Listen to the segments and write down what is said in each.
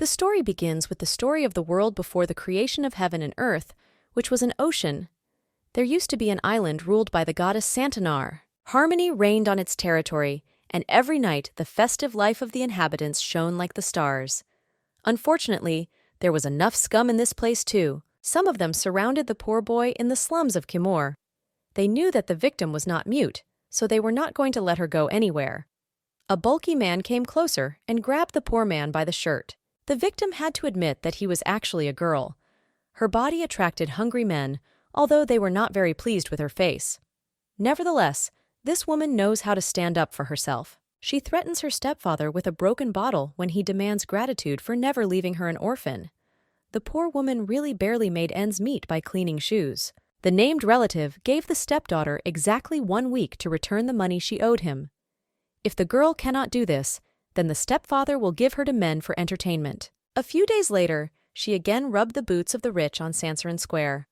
The story begins with the story of the world before the creation of heaven and earth, which was an ocean. There used to be an island ruled by the goddess Santanar. Harmony reigned on its territory, and every night the festive life of the inhabitants shone like the stars. Unfortunately, there was enough scum in this place too. Some of them surrounded the poor boy in the slums of Kimor. They knew that the victim was not mute, so they were not going to let her go anywhere. A bulky man came closer and grabbed the poor man by the shirt. The victim had to admit that he was actually a girl. Her body attracted hungry men, although they were not very pleased with her face. Nevertheless, this woman knows how to stand up for herself. She threatens her stepfather with a broken bottle when he demands gratitude for never leaving her an orphan. The poor woman really barely made ends meet by cleaning shoes. The named relative gave the stepdaughter exactly 1 week to return the money she owed him. If the girl cannot do this, then the stepfather will give her to men for entertainment. A few days later, she again rubbed the boots of the rich on Sansarin Square.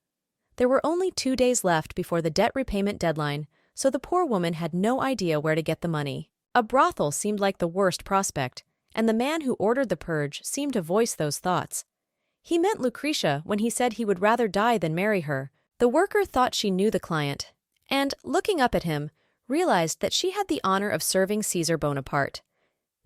There were only 2 days left before the debt repayment deadline, so the poor woman had no idea where to get the money. A brothel seemed like the worst prospect, and the man who ordered the purge seemed to voice those thoughts. He meant Lucretia when he said he would rather die than marry her. The worker thought she knew the client, and, looking up at him, realized that she had the honor of serving Caesar Bonaparte.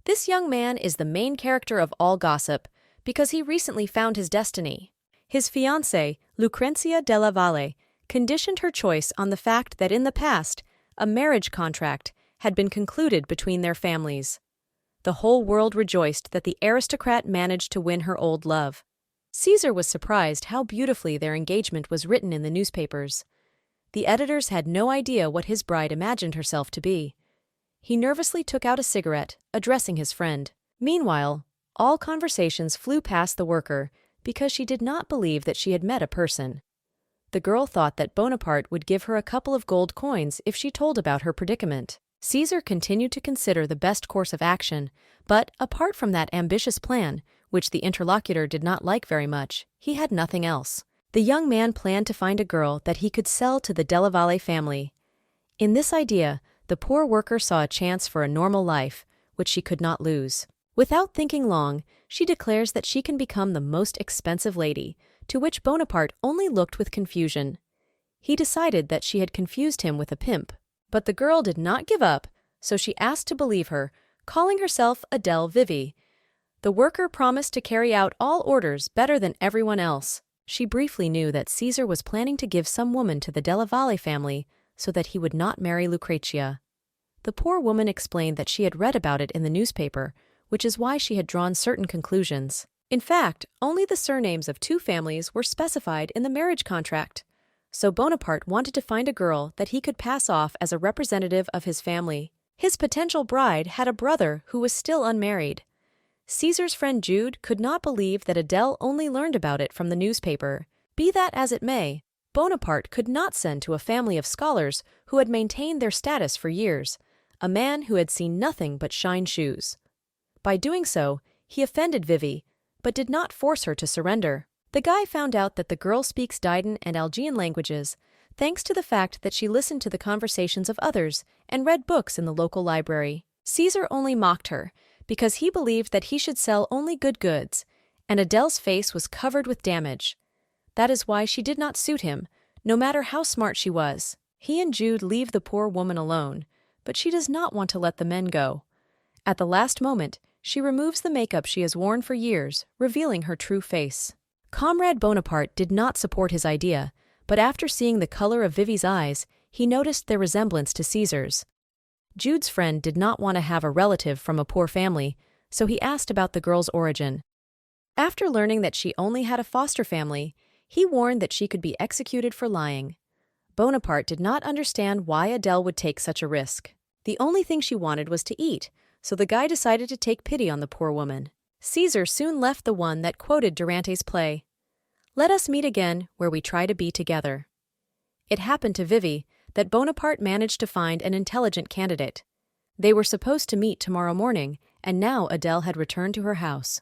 This young man is the main character of all gossip because he recently found his destiny. His fiancée, Lucrezia della Valle, conditioned her choice on the fact that in the past, a marriage contract had been concluded between their families. The whole world rejoiced that the aristocrat managed to win her old love. Caesar was surprised how beautifully their engagement was written in the newspapers. The editors had no idea what his bride imagined herself to be. He nervously took out a cigarette, addressing his friend. Meanwhile, all conversations flew past the worker because she did not believe that she had met a person. The girl thought that Bonaparte would give her a couple of gold coins if she told about her predicament. Caesar continued to consider the best course of action, but apart from that ambitious plan, which the interlocutor did not like very much, he had nothing else. The young man planned to find a girl that he could sell to the Della Valle family. In this idea, the poor worker saw a chance for a normal life, which she could not lose. Without thinking long, she declares that she can become the most expensive lady, to which Bonaparte only looked with confusion. He decided that she had confused him with a pimp. But the girl did not give up, so she asked to believe her, calling herself Adele Vivi. The worker promised to carry out all orders better than everyone else. She briefly knew that Caesar was planning to give some woman to the Della Valle family so that he would not marry Lucretia. The poor woman explained that she had read about it in the newspaper, which is why she had drawn certain conclusions. In fact, only the surnames of 2 families were specified in the marriage contract. So Bonaparte wanted to find a girl that he could pass off as a representative of his family. His potential bride had a brother who was still unmarried. Caesar's friend Jude could not believe that Adele only learned about it from the newspaper. Be that as it may, Bonaparte could not send to a family of scholars who had maintained their status for years, a man who had seen nothing but shine shoes. By doing so, he offended Vivi, but did not force her to surrender. The guy found out that the girl speaks Didan and Algean languages, thanks to the fact that she listened to the conversations of others and read books in the local library. Caesar only mocked her, because he believed that he should sell only good goods, and Adele's face was covered with damage. That is why she did not suit him, no matter how smart she was. He and Jude leave the poor woman alone, but she does not want to let the men go. At the last moment, she removes the makeup she has worn for years, revealing her true face. Comrade Bonaparte did not support his idea, but after seeing the color of Vivi's eyes, he noticed their resemblance to Caesar's. Jude's friend did not want to have a relative from a poor family, so he asked about the girl's origin. After learning that she only had a foster family, he warned that she could be executed for lying. Bonaparte did not understand why Adele would take such a risk. The only thing she wanted was to eat, so the guy decided to take pity on the poor woman. Caesar soon left the one that quoted Durante's play, "Let us meet again where we try to be together." It happened to Vivi that Bonaparte managed to find an intelligent candidate. They were supposed to meet tomorrow morning, and now Adele had returned to her house.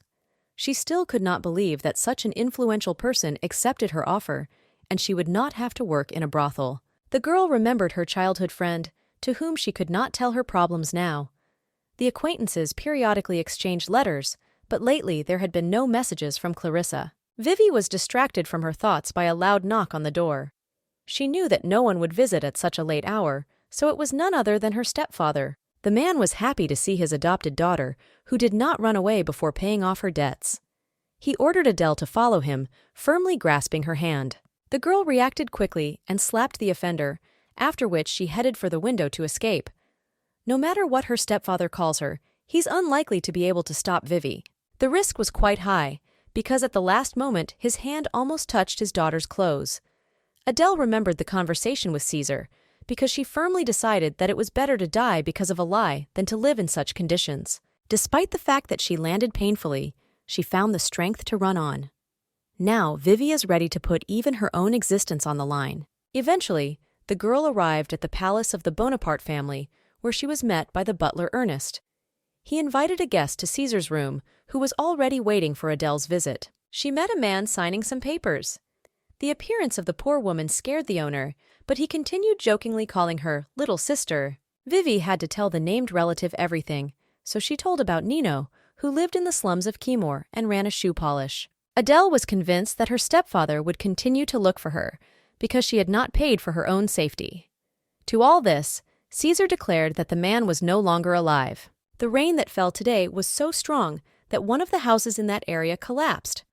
She still could not believe that such an influential person accepted her offer, and she would not have to work in a brothel. The girl remembered her childhood friend, to whom she could not tell her problems now. The acquaintances periodically exchanged letters, but lately there had been no messages from Clarissa. Vivi was distracted from her thoughts by a loud knock on the door. She knew that no one would visit at such a late hour, so it was none other than her stepfather. The man was happy to see his adopted daughter, who did not run away before paying off her debts. He ordered Adele to follow him, firmly grasping her hand. The girl reacted quickly and slapped the offender, after which she headed for the window to escape. No matter what her stepfather calls her, he's unlikely to be able to stop Vivi. The risk was quite high, because at the last moment his hand almost touched his daughter's clothes. Adele remembered the conversation with Caesar, because she firmly decided that it was better to die because of a lie than to live in such conditions. Despite the fact that she landed painfully, she found the strength to run on. Now Vivi is ready to put even her own existence on the line. Eventually, the girl arrived at the palace of the Bonaparte family, where she was met by the butler Ernest. He invited a guest to Caesar's room, who was already waiting for Adele's visit. She met a man signing some papers. The appearance of the poor woman scared the owner, but he continued jokingly calling her little sister. Vivi had to tell the named relative everything, so she told about Nino, who lived in the slums of Timor and ran a shoe polish. Adele was convinced that her stepfather would continue to look for her, because she had not paid for her own safety. To all this, Caesar declared that the man was no longer alive. The rain that fell today was so strong that one of the houses in that area collapsed.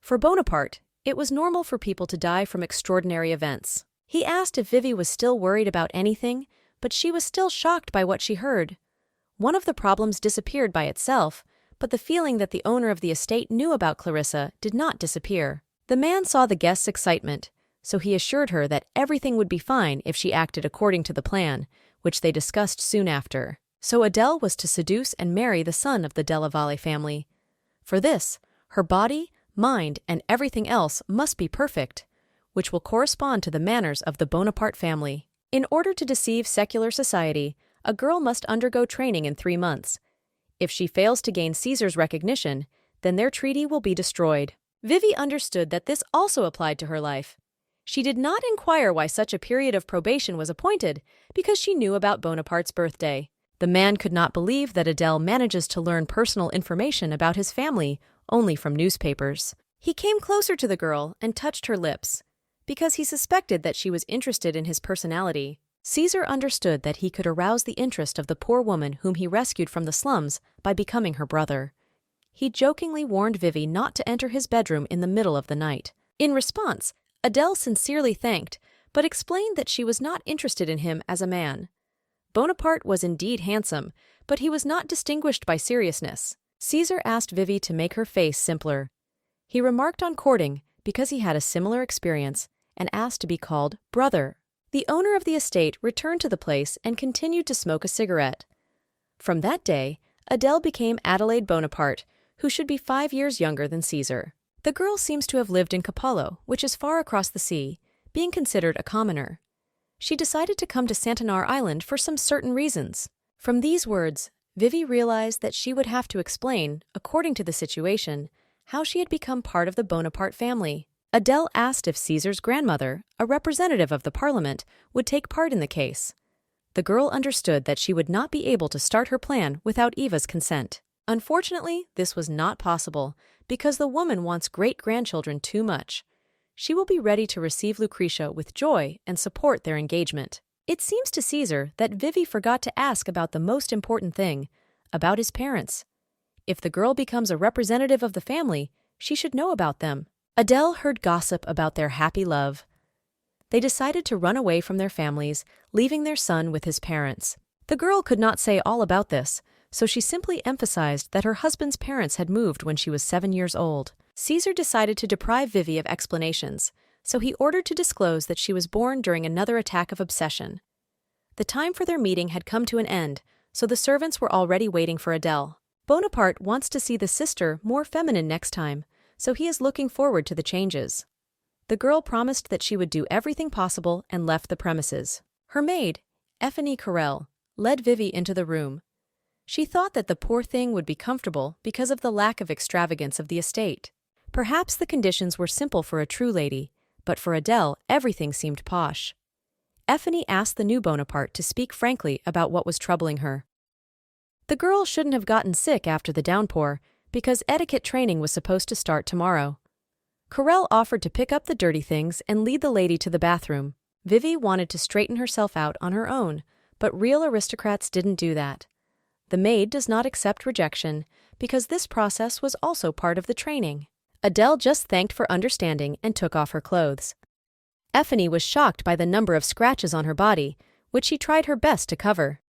For Bonaparte, it was normal for people to die from extraordinary events. He asked if Vivi was still worried about anything, but she was still shocked by what she heard. One of the problems disappeared by itself, but the feeling that the owner of the estate knew about Clarissa did not disappear. The man saw the guest's excitement, so he assured her that everything would be fine if she acted according to the plan, which they discussed soon after. So Adele was to seduce and marry the son of the Della Valle family. For this, her body, mind, and everything else must be perfect, which will correspond to the manners of the Bonaparte family. In order to deceive secular society, a girl must undergo training in 3 months. If she fails to gain Caesar's recognition, then their treaty will be destroyed. Vivi understood that this also applied to her life. She did not inquire why such a period of probation was appointed, because she knew about Bonaparte's birthday. The man could not believe that Adele manages to learn personal information about his family only from newspapers. He came closer to the girl and touched her lips, because he suspected that she was interested in his personality. Caesar understood that he could arouse the interest of the poor woman whom he rescued from the slums by becoming her brother. He jokingly warned Vivi not to enter his bedroom in the middle of the night. In response, Adele sincerely thanked, but explained that she was not interested in him as a man. Bonaparte was indeed handsome, but he was not distinguished by seriousness. Caesar asked Vivi to make her face simpler. He remarked on courting because he had a similar experience and asked to be called brother. The owner of the estate returned to the place and continued to smoke a cigarette. From that day, Adele became Adelaide Bonaparte, who should be 5 years younger than Caesar. The girl seems to have lived in Capallo, which is far across the sea, being considered a commoner. She decided to come to Santanar Island for some certain reasons. From these words, Vivi realized that she would have to explain, according to the situation, how she had become part of the Bonaparte family. Adele asked if Caesar's grandmother, a representative of the parliament, would take part in the case. The girl understood that she would not be able to start her plan without Eva's consent. Unfortunately, this was not possible, because the woman wants great-grandchildren too much. She will be ready to receive Lucretia with joy and support their engagement. It seems to Caesar that Vivi forgot to ask about the most important thing, about his parents. If the girl becomes a representative of the family, she should know about them. Adele heard gossip about their happy love. They decided to run away from their families, leaving their son with his parents. The girl could not say all about this, so she simply emphasized that her husband's parents had moved when she was 7 years old. Caesar decided to deprive Vivi of explanations, so he ordered to disclose that she was born during another attack of obsession. The time for their meeting had come to an end, so the servants were already waiting for Adele. Bonaparte wants to see the sister more feminine next time, so he is looking forward to the changes. The girl promised that she would do everything possible and left the premises. Her maid, Effanie Carrel, led Vivi into the room. She thought that the poor thing would be comfortable because of the lack of extravagance of the estate. Perhaps the conditions were simple for a true lady, but for Adele, everything seemed posh. Effanie asked the new Bonaparte to speak frankly about what was troubling her. The girl shouldn't have gotten sick after the downpour, because etiquette training was supposed to start tomorrow. Corel offered to pick up the dirty things and lead the lady to the bathroom. Vivi wanted to straighten herself out on her own, but real aristocrats didn't do that. The maid does not accept rejection because this process was also part of the training. Adele just thanked for understanding and took off her clothes. Effie was shocked by the number of scratches on her body, which she tried her best to cover.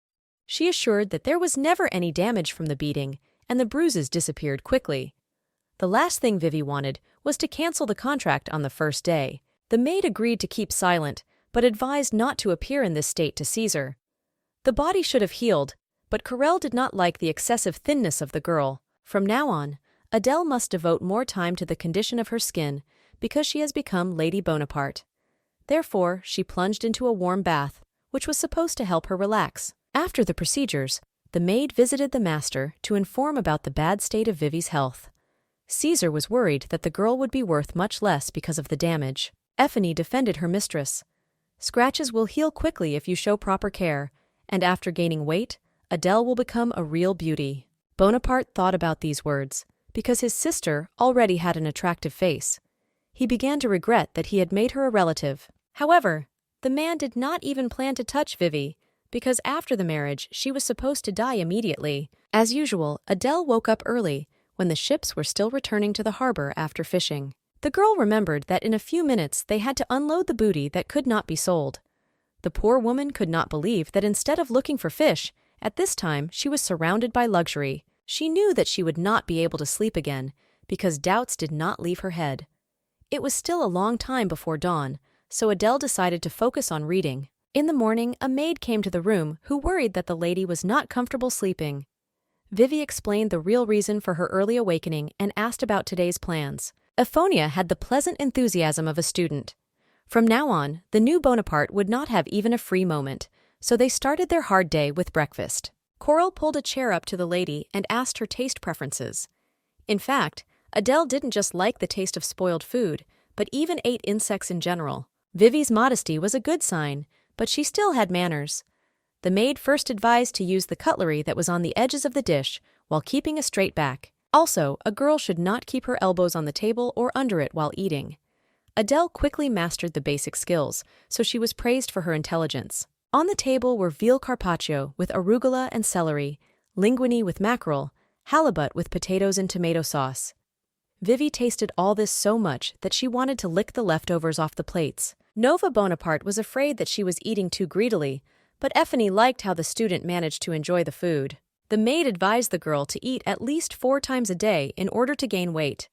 She assured that there was never any damage from the beating, and the bruises disappeared quickly. The last thing Vivi wanted was to cancel the contract on the first day. The maid agreed to keep silent, but advised not to appear in this state to Caesar. The body should have healed, but Corel did not like the excessive thinness of the girl. From now on, Adele must devote more time to the condition of her skin because she has become Lady Bonaparte. Therefore, she plunged into a warm bath, which was supposed to help her relax. After the procedures, the maid visited the master to inform about the bad state of Vivi's health. Caesar was worried that the girl would be worth much less because of the damage. Effie defended her mistress. Scratches will heal quickly if you show proper care, and after gaining weight, Adele will become a real beauty. Bonaparte thought about these words, because his sister already had an attractive face. He began to regret that he had made her a relative. However, the man did not even plan to touch Vivi, because after the marriage she was supposed to die immediately. As usual, Adele woke up early, when the ships were still returning to the harbor after fishing. The girl remembered that in a few minutes they had to unload the booty that could not be sold. The poor woman could not believe that instead of looking for fish, at this time she was surrounded by luxury. She knew that she would not be able to sleep again, because doubts did not leave her head. It was still a long time before dawn, so Adele decided to focus on reading. In the morning, a maid came to the room who worried that the lady was not comfortable sleeping. Vivi explained the real reason for her early awakening and asked about today's plans. Ephonia had the pleasant enthusiasm of a student. From now on, the new Bonaparte would not have even a free moment, so they started their hard day with breakfast. Corel pulled a chair up to the lady and asked her taste preferences. In fact, Adele didn't just like the taste of spoiled food, but even ate insects in general. Vivi's modesty was a good sign, but she still had manners. The maid first advised to use the cutlery that was on the edges of the dish while keeping a straight back. Also, a girl should not keep her elbows on the table or under it while eating. Adele quickly mastered the basic skills, so she was praised for her intelligence. On the table were veal carpaccio with arugula and celery, linguine with mackerel, halibut with potatoes and tomato sauce. Vivi tasted all this so much that she wanted to lick the leftovers off the plates. Nova Bonaparte was afraid that she was eating too greedily, but Effie liked how the student managed to enjoy the food. The maid advised the girl to eat at least 4 times a day in order to gain weight.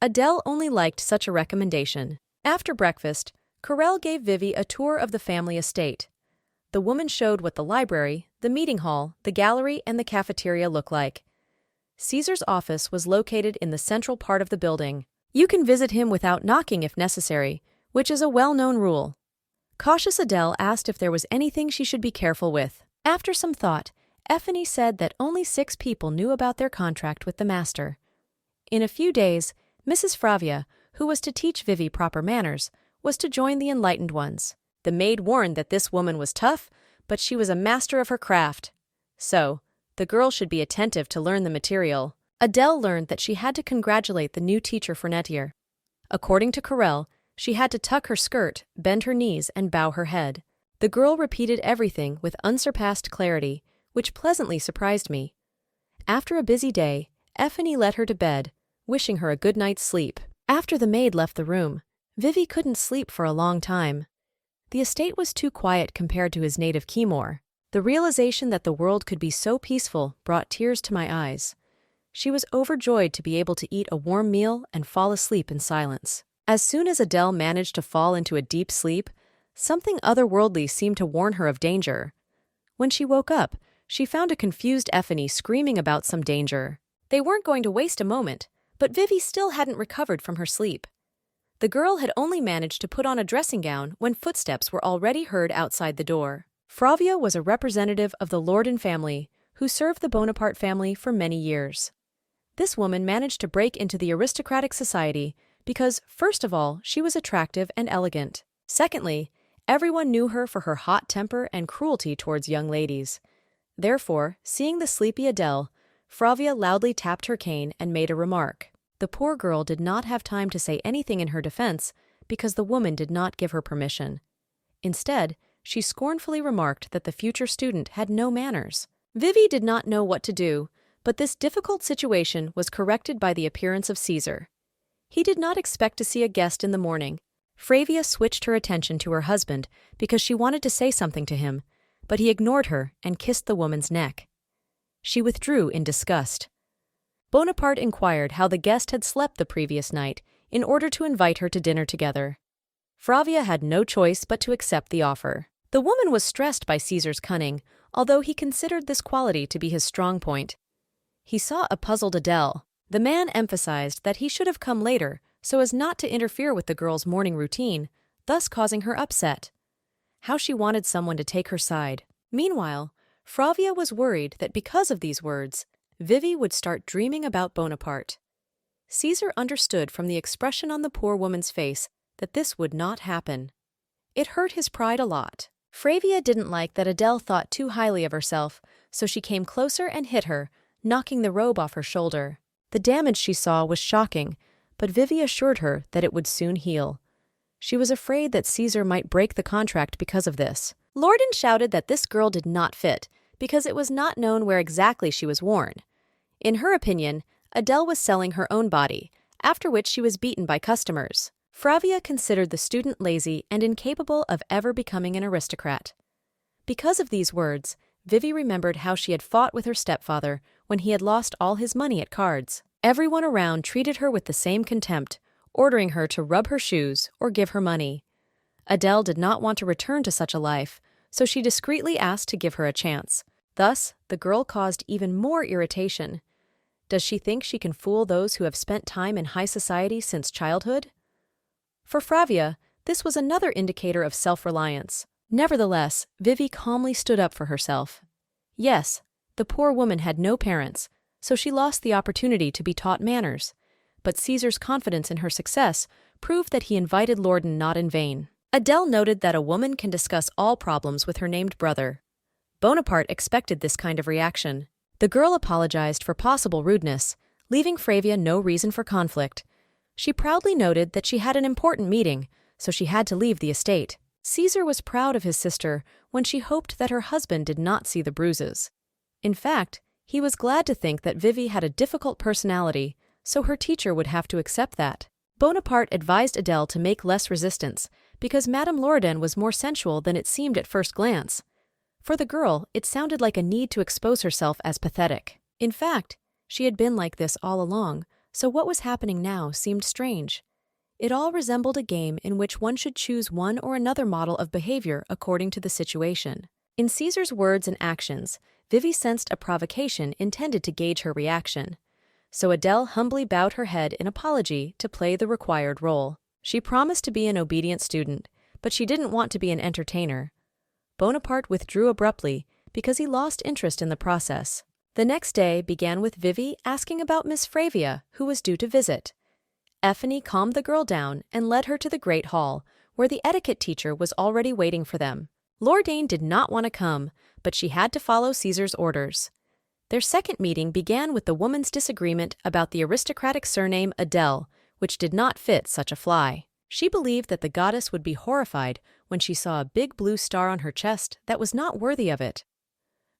Adele only liked such a recommendation. After breakfast, Corel gave Vivi a tour of the family estate. The woman showed what the library, the meeting hall, the gallery, and the cafeteria look like. Caesar's office was located in the central part of the building. You can visit him without knocking if necessary, which is a well-known rule. Cautious Adele asked if there was anything she should be careful with. After some thought, Effie said that only 6 people knew about their contract with the master. In a few days, Mrs. Fravia, who was to teach Vivi proper manners, was to join the enlightened ones. The maid warned that this woman was tough, but she was a master of her craft. So, the girl should be attentive to learn the material. Adele learned that she had to congratulate the new teacher for Netier. According to Corel, she had to tuck her skirt, bend her knees, and bow her head. The girl repeated everything with unsurpassed clarity, which pleasantly surprised me. After a busy day, Effie led her to bed, wishing her a good night's sleep. After the maid left the room, Vivi couldn't sleep for a long time. The estate was too quiet compared to his native Kimor. The realization that the world could be so peaceful brought tears to my eyes. She was overjoyed to be able to eat a warm meal and fall asleep in silence. As soon as Adele managed to fall into a deep sleep, something otherworldly seemed to warn her of danger. When she woke up, she found a confused Effie screaming about some danger. They weren't going to waste a moment, but Vivi still hadn't recovered from her sleep. The girl had only managed to put on a dressing gown when footsteps were already heard outside the door. Fravia was a representative of the Lorden family, who served the Bonaparte family for many years. This woman managed to break into the aristocratic society because, first of all, she was attractive and elegant. Secondly, everyone knew her for her hot temper and cruelty towards young ladies. Therefore, seeing the sleepy Adele, Fravia loudly tapped her cane and made a remark. The poor girl did not have time to say anything in her defense because the woman did not give her permission. Instead, she scornfully remarked that the future student had no manners. Vivi did not know what to do, but this difficult situation was corrected by the appearance of Caesar. He did not expect to see a guest in the morning. Fravia switched her attention to her husband because she wanted to say something to him, but he ignored her and kissed the woman's neck. She withdrew in disgust. Bonaparte inquired how the guest had slept the previous night in order to invite her to dinner together. Fravia had no choice but to accept the offer. The woman was stressed by Caesar's cunning, although he considered this quality to be his strong point. He saw a puzzled Adele. The man emphasized that he should have come later so as not to interfere with the girl's morning routine, thus causing her upset. How she wanted someone to take her side. Meanwhile, Fravia was worried that because of these words, Vivi would start dreaming about Bonaparte. Caesar understood from the expression on the poor woman's face that this would not happen. It hurt his pride a lot. Fravia didn't like that Adele thought too highly of herself, so she came closer and hit her, knocking the robe off her shoulder. The damage she saw was shocking, but Vivi assured her that it would soon heal. She was afraid that Caesar might break the contract because of this. Lorden shouted that this girl did not fit, because it was not known where exactly she was worn. In her opinion, Adele was selling her own body, after which she was beaten by customers. Fravia considered the student lazy and incapable of ever becoming an aristocrat. Because of these words, Vivi remembered how she had fought with her stepfather when he had lost all his money at cards. Everyone around treated her with the same contempt, ordering her to rub her shoes or give her money. Adele did not want to return to such a life, so she discreetly asked to give her a chance. Thus, the girl caused even more irritation. Does she think she can fool those who have spent time in high society since childhood? For Fravia, this was another indicator of self-reliance. Nevertheless, Vivi calmly stood up for herself. Yes, the poor woman had no parents, so she lost the opportunity to be taught manners. But Caesar's confidence in her success proved that he invited Lorden not in vain. Adele noted that a woman can discuss all problems with her named brother. Bonaparte expected this kind of reaction. The girl apologized for possible rudeness, leaving Fravia no reason for conflict. She proudly noted that she had an important meeting, so she had to leave the estate. Caesar was proud of his sister when she hoped that her husband did not see the bruises. In fact, he was glad to think that Vivi had a difficult personality, so her teacher would have to accept that. Bonaparte advised Adele to make less resistance, because Madame Lorden was more sensual than it seemed at first glance. For the girl, it sounded like a need to expose herself as pathetic. In fact, she had been like this all along, so what was happening now seemed strange. It all resembled a game in which one should choose one or another model of behavior according to the situation. In Caesar's words and actions, Vivi sensed a provocation intended to gauge her reaction. So Adele humbly bowed her head in apology to play the required role. She promised to be an obedient student, but she didn't want to be an entertainer. Bonaparte withdrew abruptly because he lost interest in the process. The next day began with Vivi asking about Miss Fravia, who was due to visit. Effie calmed the girl down and led her to the Great Hall, where the etiquette teacher was already waiting for them. Lordaine did not want to come, but she had to follow Caesar's orders. Their second meeting began with the woman's disagreement about the aristocratic surname Adele, which did not fit such a fly. She believed that the goddess would be horrified when she saw a big blue star on her chest that was not worthy of it.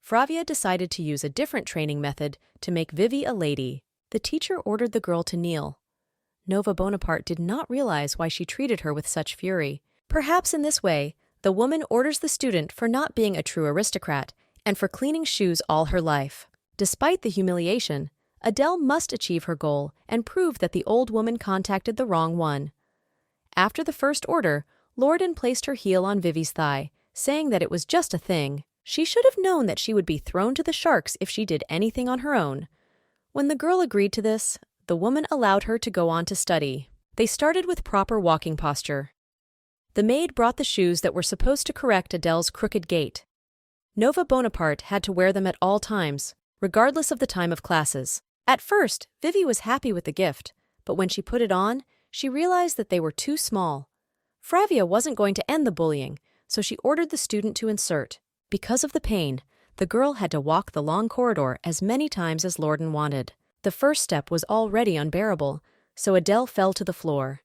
Fravia decided to use a different training method to make Vivi a lady. The teacher ordered the girl to kneel. Nova Bonaparte did not realize why she treated her with such fury. Perhaps in this way, the woman orders the student for not being a true aristocrat and for cleaning shoes all her life. Despite the humiliation, Adele must achieve her goal and prove that the old woman contacted the wrong one. After the first order, Lorden placed her heel on Vivi's thigh, saying that it was just a thing. She should have known that she would be thrown to the sharks if she did anything on her own. When the girl agreed to this, the woman allowed her to go on to study. They started with proper walking posture. The maid brought the shoes that were supposed to correct Adele's crooked gait. Nova Bonaparte had to wear them at all times, regardless of the time of classes. At first, Vivi was happy with the gift, but when she put it on, she realized that they were too small. Fravia wasn't going to end the bullying, so she ordered the student to insert. Because of the pain, The girl had to walk the long corridor as many times as Lorden wanted. The first step was already unbearable, so Adele fell to the floor.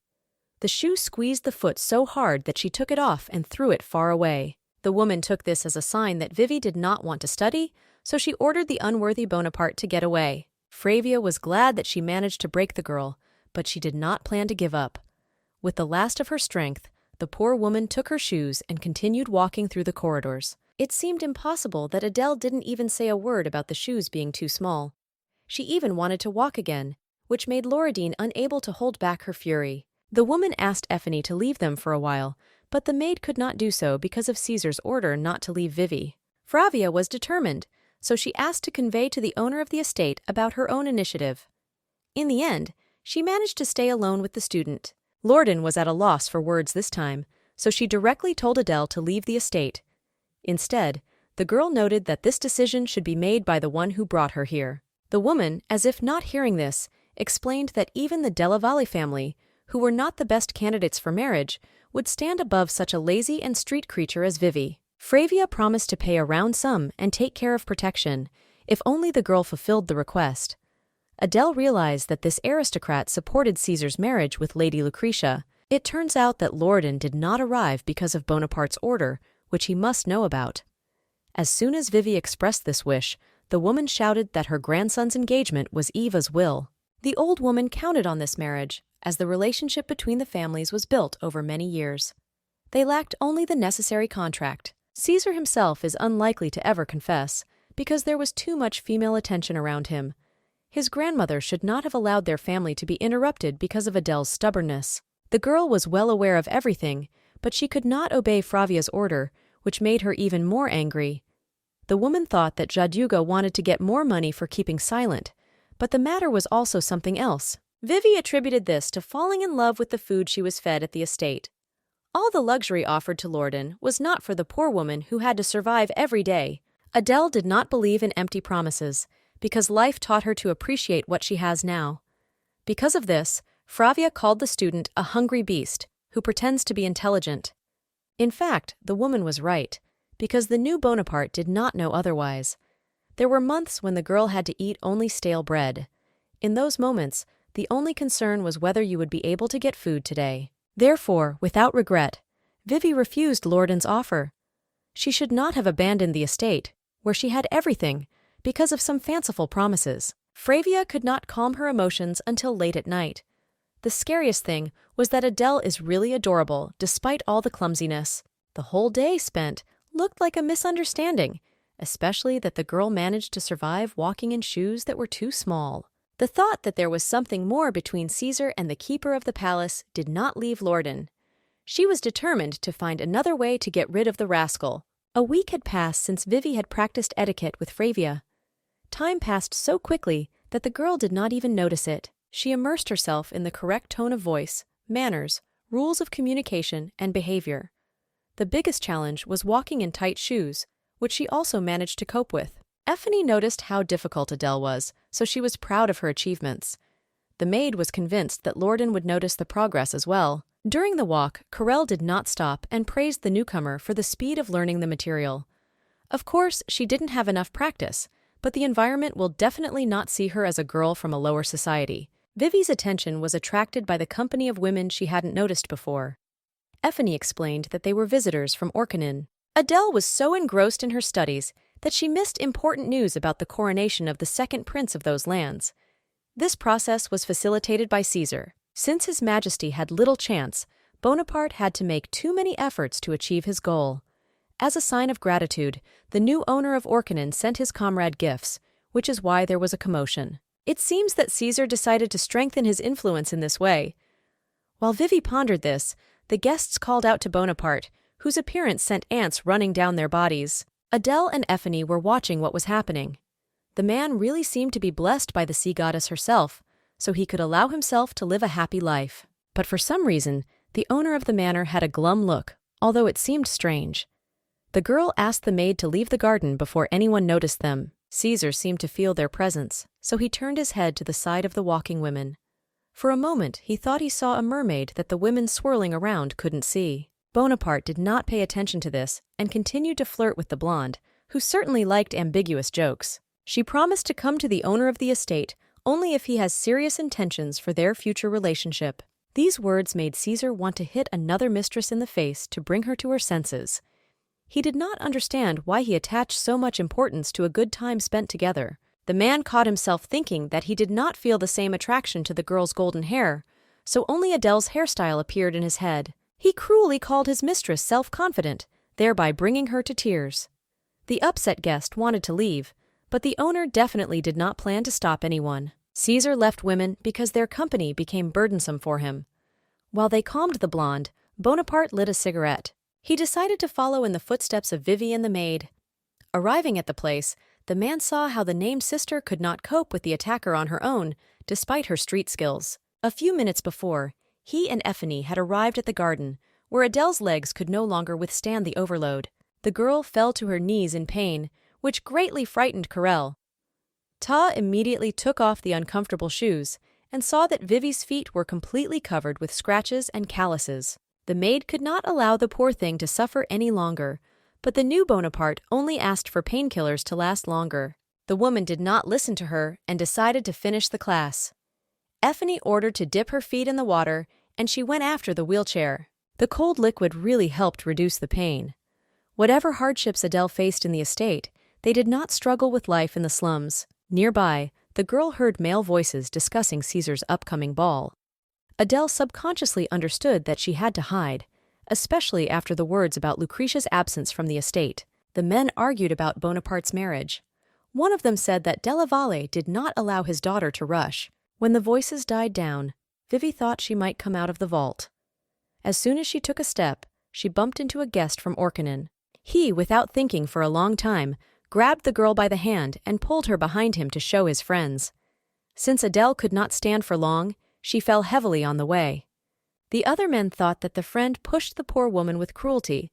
The shoe squeezed the foot so hard that she took it off and threw it far away. The woman took this as a sign that Vivi did not want to study, so she ordered the unworthy Bonaparte to get away. Fravia was glad that she managed to break the girl, but she did not plan to give up. With the last of her strength, the poor woman took her shoes and continued walking through the corridors. It seemed impossible that Adele didn't even say a word about the shoes being too small. She even wanted to walk again, which made Loradine unable to hold back her fury. The woman asked Effie to leave them for a while, but the maid could not do so because of Caesar's order not to leave Vivi. Fravia was determined, so she asked to convey to the owner of the estate about her own initiative. In the end, she managed to stay alone with the student. Lorden was at a loss for words this time, so she directly told Adele to leave the estate. Instead, the girl noted that this decision should be made by the one who brought her here. The woman, as if not hearing this, explained that even the Della Valle family, who were not the best candidates for marriage, would stand above such a lazy and street creature as Vivi. Fravia promised to pay a round sum and take care of protection, if only the girl fulfilled the request. Adele realized that this aristocrat supported Caesar's marriage with Lady Lucretia. It turns out that Lorden did not arrive because of Bonaparte's order, which he must know about. As soon as Vivi expressed this wish, the woman shouted that her grandson's engagement was Eva's will. The old woman counted on this marriage, as the relationship between the families was built over many years. They lacked only the necessary contract. Caesar himself is unlikely to ever confess, because there was too much female attention around him. His grandmother should not have allowed their family to be interrupted because of Adele's stubbornness. The girl was well aware of everything, but she could not obey Fravia's order, which made her even more angry. The woman thought that Jaduga wanted to get more money for keeping silent, but the matter was also something else. Vivi attributed this to falling in love with the food she was fed at the estate. All the luxury offered to Lorden was not for the poor woman who had to survive every day. Adele did not believe in empty promises, because life taught her to appreciate what she has now. Because of this, Fravia called the student a hungry beast who pretends to be intelligent. In fact, the woman was right, because the new Bonaparte did not know otherwise. There were months when the girl had to eat only stale bread. In those moments, the only concern was whether you would be able to get food today. Therefore, without regret, Vivi refused Lorden's offer. She should not have abandoned the estate, where she had everything, because of some fanciful promises. Fravia could not calm her emotions until late at night. The scariest thing was that Adele is really adorable despite all the clumsiness. The whole day spent looked like a misunderstanding, especially that the girl managed to survive walking in shoes that were too small. The thought that there was something more between Caesar and the keeper of the palace did not leave Lorden. She was determined to find another way to get rid of the rascal. A week had passed since Vivi had practiced etiquette with Fravia. Time passed so quickly that the girl did not even notice it. She immersed herself in the correct tone of voice, manners, rules of communication, and behavior. The biggest challenge was walking in tight shoes, which she also managed to cope with. Effie noticed how difficult Adele was, so she was proud of her achievements. The maid was convinced that Lorden would notice the progress as well. During the walk, Corelle did not stop and praised the newcomer for the speed of learning the material. Of course, she didn't have enough practice, but the environment will definitely not see her as a girl from a lower society. Vivi's attention was attracted by the company of women she hadn't noticed before. Effie explained that they were visitors from Orcanin. Adele was so engrossed in her studies that she missed important news about the coronation of the second prince of those lands. This process was facilitated by Caesar. Since His Majesty had little chance, Bonaparte had to make too many efforts to achieve his goal. As a sign of gratitude, the new owner of Orcanin sent his comrade gifts, which is why there was a commotion. It seems that Caesar decided to strengthen his influence in this way. While Vivi pondered this, the guests called out to Bonaparte, whose appearance sent ants running down their bodies. Adele and Effie were watching what was happening. The man really seemed to be blessed by the sea goddess herself, so he could allow himself to live a happy life. But for some reason, the owner of the manor had a glum look, although it seemed strange. The girl asked the maid to leave the garden before anyone noticed them. Caesar seemed to feel their presence, so he turned his head to the side of the walking women. For a moment, he thought he saw a mermaid that the women swirling around couldn't see. Bonaparte did not pay attention to this and continued to flirt with the blonde, who certainly liked ambiguous jokes. She promised to come to the owner of the estate only if he has serious intentions for their future relationship. These words made Caesar want to hit another mistress in the face to bring her to her senses. He did not understand why he attached so much importance to a good time spent together. The man caught himself thinking that he did not feel the same attraction to the girl's golden hair, so only Adele's hairstyle appeared in his head. He cruelly called his mistress self-confident, thereby bringing her to tears. The upset guest wanted to leave, but the owner definitely did not plan to stop anyone. Caesar left women because their company became burdensome for him. While they calmed the blonde, Bonaparte lit a cigarette. He decided to follow in the footsteps of Vivi and the maid. Arriving at the place, the man saw how the named sister could not cope with the attacker on her own, despite her street skills. A few minutes before, he and Effie had arrived at the garden, where Adele's legs could no longer withstand the overload. The girl fell to her knees in pain, which greatly frightened Carell. Ta immediately took off the uncomfortable shoes and saw that Vivi's feet were completely covered with scratches and calluses. The maid could not allow the poor thing to suffer any longer, but the new Bonaparte only asked for painkillers to last longer. The woman did not listen to her and decided to finish the class. Effie ordered to dip her feet in the water, and she went after the wheelchair. The cold liquid really helped reduce the pain. Whatever hardships Adele faced in the estate, they did not struggle with life in the slums. Nearby, the girl heard male voices discussing Caesar's upcoming ball. Adele subconsciously understood that she had to hide, especially after the words about Lucretia's absence from the estate. The men argued about Bonaparte's marriage. One of them said that Della Valle did not allow his daughter to rush. When the voices died down, Vivi thought she might come out of the vault. As soon as she took a step, she bumped into a guest from Orkanen. He, without thinking for a long time, grabbed the girl by the hand and pulled her behind him to show his friends. Since Adele could not stand for long, she fell heavily on the way. The other men thought that the friend pushed the poor woman with cruelty.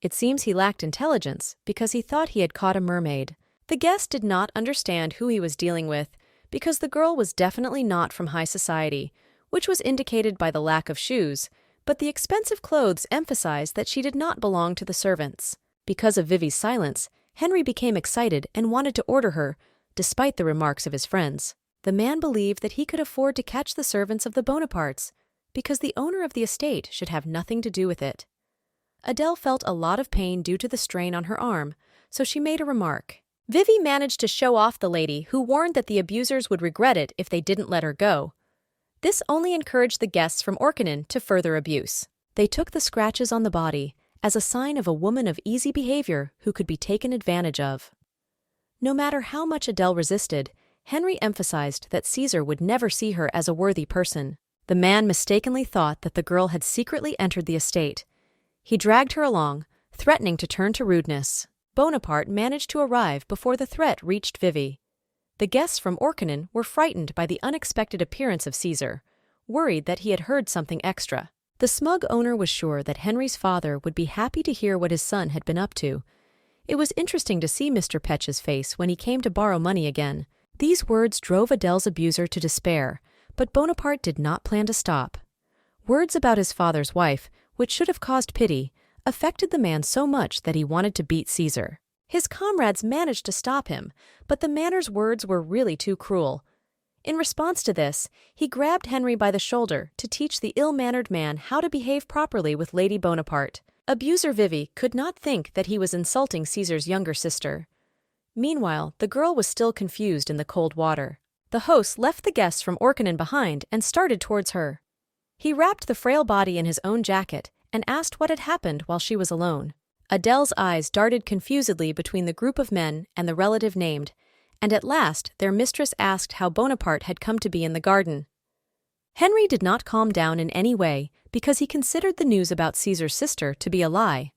It seems he lacked intelligence because he thought he had caught a mermaid. The guest did not understand who he was dealing with because the girl was definitely not from high society, which was indicated by the lack of shoes, but the expensive clothes emphasized that she did not belong to the servants. Because of Vivi's silence, Henry became excited and wanted to order her, despite the remarks of his friends. The man believed that he could afford to catch the servants of the Bonapartes, because the owner of the estate should have nothing to do with it. Adele felt a lot of pain due to the strain on her arm, so she made a remark. Vivi managed to show off the lady, who warned that the abusers would regret it if they didn't let her go. This only encouraged the guests from Orkanen to further abuse. They took the scratches on the body as a sign of a woman of easy behavior who could be taken advantage of. No matter how much Adele resisted, Henry emphasized that Caesar would never see her as a worthy person. The man mistakenly thought that the girl had secretly entered the estate. He dragged her along, threatening to turn to rudeness. Bonaparte managed to arrive before the threat reached Vivi. The guests from Orkanen were frightened by the unexpected appearance of Caesar, worried that he had heard something extra. The smug owner was sure that Henry's father would be happy to hear what his son had been up to. It was interesting to see Mr. Petch's face when he came to borrow money again. These words drove Adele's abuser to despair, but Bonaparte did not plan to stop. Words about his father's wife, which should have caused pity, affected the man so much that he wanted to beat Caesar. His comrades managed to stop him, but the manner's words were really too cruel. In response to this, he grabbed Henry by the shoulder to teach the ill-mannered man how to behave properly with Lady Bonaparte. Abuser Vivi could not think that he was insulting Caesar's younger sister. Meanwhile, the girl was still confused in the cold water. The host left the guests from Orkanen behind and started towards her. He wrapped the frail body in his own jacket and asked what had happened while she was alone. Adele's eyes darted confusedly between the group of men and the relative named, and at last their mistress asked how Bonaparte had come to be in the garden. Henry did not calm down in any way because he considered the news about Caesar's sister to be a lie.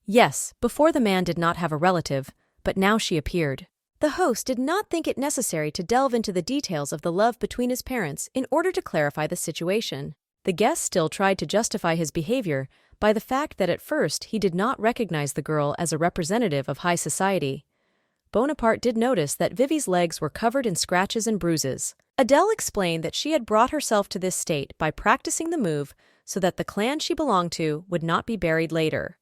Yes, before the man did not have a relative, but now she appeared. The host did not think it necessary to delve into the details of the love between his parents in order to clarify the situation. The guest still tried to justify his behavior by the fact that at first he did not recognize the girl as a representative of high society. Bonaparte did notice that Vivi's legs were covered in scratches and bruises. Adele explained that she had brought herself to this state by practicing the move so that the clan she belonged to would not be buried later.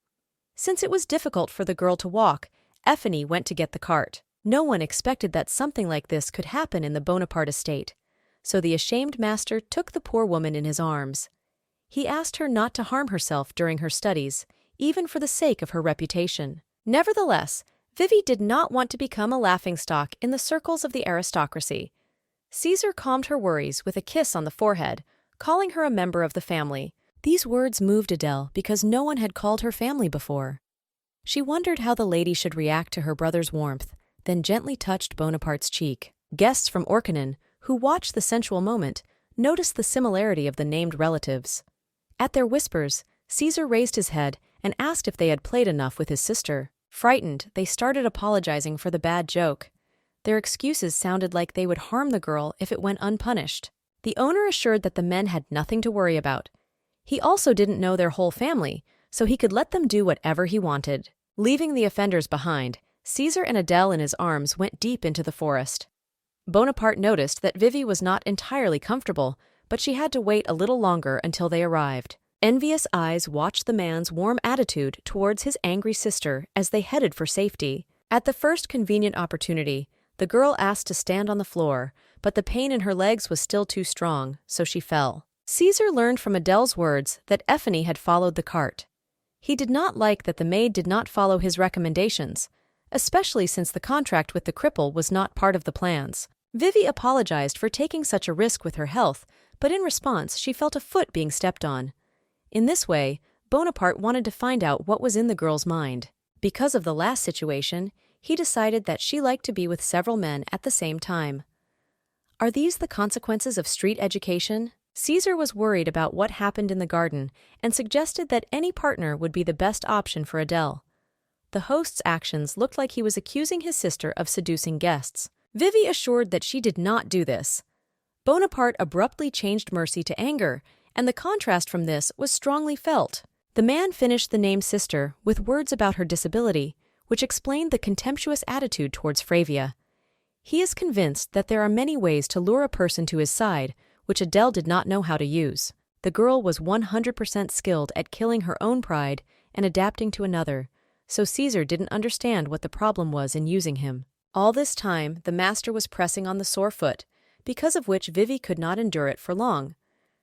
Since it was difficult for the girl to walk, Effie went to get the cart. No one expected that something like this could happen in the Bonaparte estate, so the ashamed master took the poor woman in his arms. He asked her not to harm herself during her studies, even for the sake of her reputation. Nevertheless, Vivi did not want to become a laughingstock in the circles of the aristocracy. Caesar calmed her worries with a kiss on the forehead, calling her a member of the family. These words moved Adele because no one had called her family before. She wondered how the lady should react to her brother's warmth, then gently touched Bonaparte's cheek. Guests from Orkanen, who watched the sensual moment, noticed the similarity of the named relatives. At their whispers, Caesar raised his head and asked if they had played enough with his sister. Frightened, they started apologizing for the bad joke. Their excuses sounded like they would harm the girl if it went unpunished. The owner assured that the men had nothing to worry about. He also didn't know their whole family, so he could let them do whatever he wanted. Leaving the offenders behind, Caesar and Adele in his arms went deep into the forest. Bonaparte noticed that Vivi was not entirely comfortable, but she had to wait a little longer until they arrived. Envious eyes watched the man's warm attitude towards his angry sister as they headed for safety. At the first convenient opportunity, the girl asked to stand on the floor, but the pain in her legs was still too strong, so she fell. Caesar learned from Adele's words that Effie had followed the cart. He did not like that the maid did not follow his recommendations, especially since the contract with the cripple was not part of the plans. Vivi apologized for taking such a risk with her health, but in response she felt a foot being stepped on. In this way, Bonaparte wanted to find out what was in the girl's mind. Because of the last situation, he decided that she liked to be with several men at the same time. Are these the consequences of street education? Caesar was worried about what happened in the garden and suggested that any partner would be the best option for Adele. The host's actions looked like he was accusing his sister of seducing guests. Vivi assured that she did not do this. Bonaparte abruptly changed mercy to anger, and the contrast from this was strongly felt. The man finished the named sister with words about her disability, which explained the contemptuous attitude towards Fravia. He is convinced that there are many ways to lure a person to his side, which Adele did not know how to use. The girl was 100% skilled at killing her own pride and adapting to another, so Caesar didn't understand what the problem was in using him. All this time, the master was pressing on the sore foot, because of which Vivi could not endure it for long.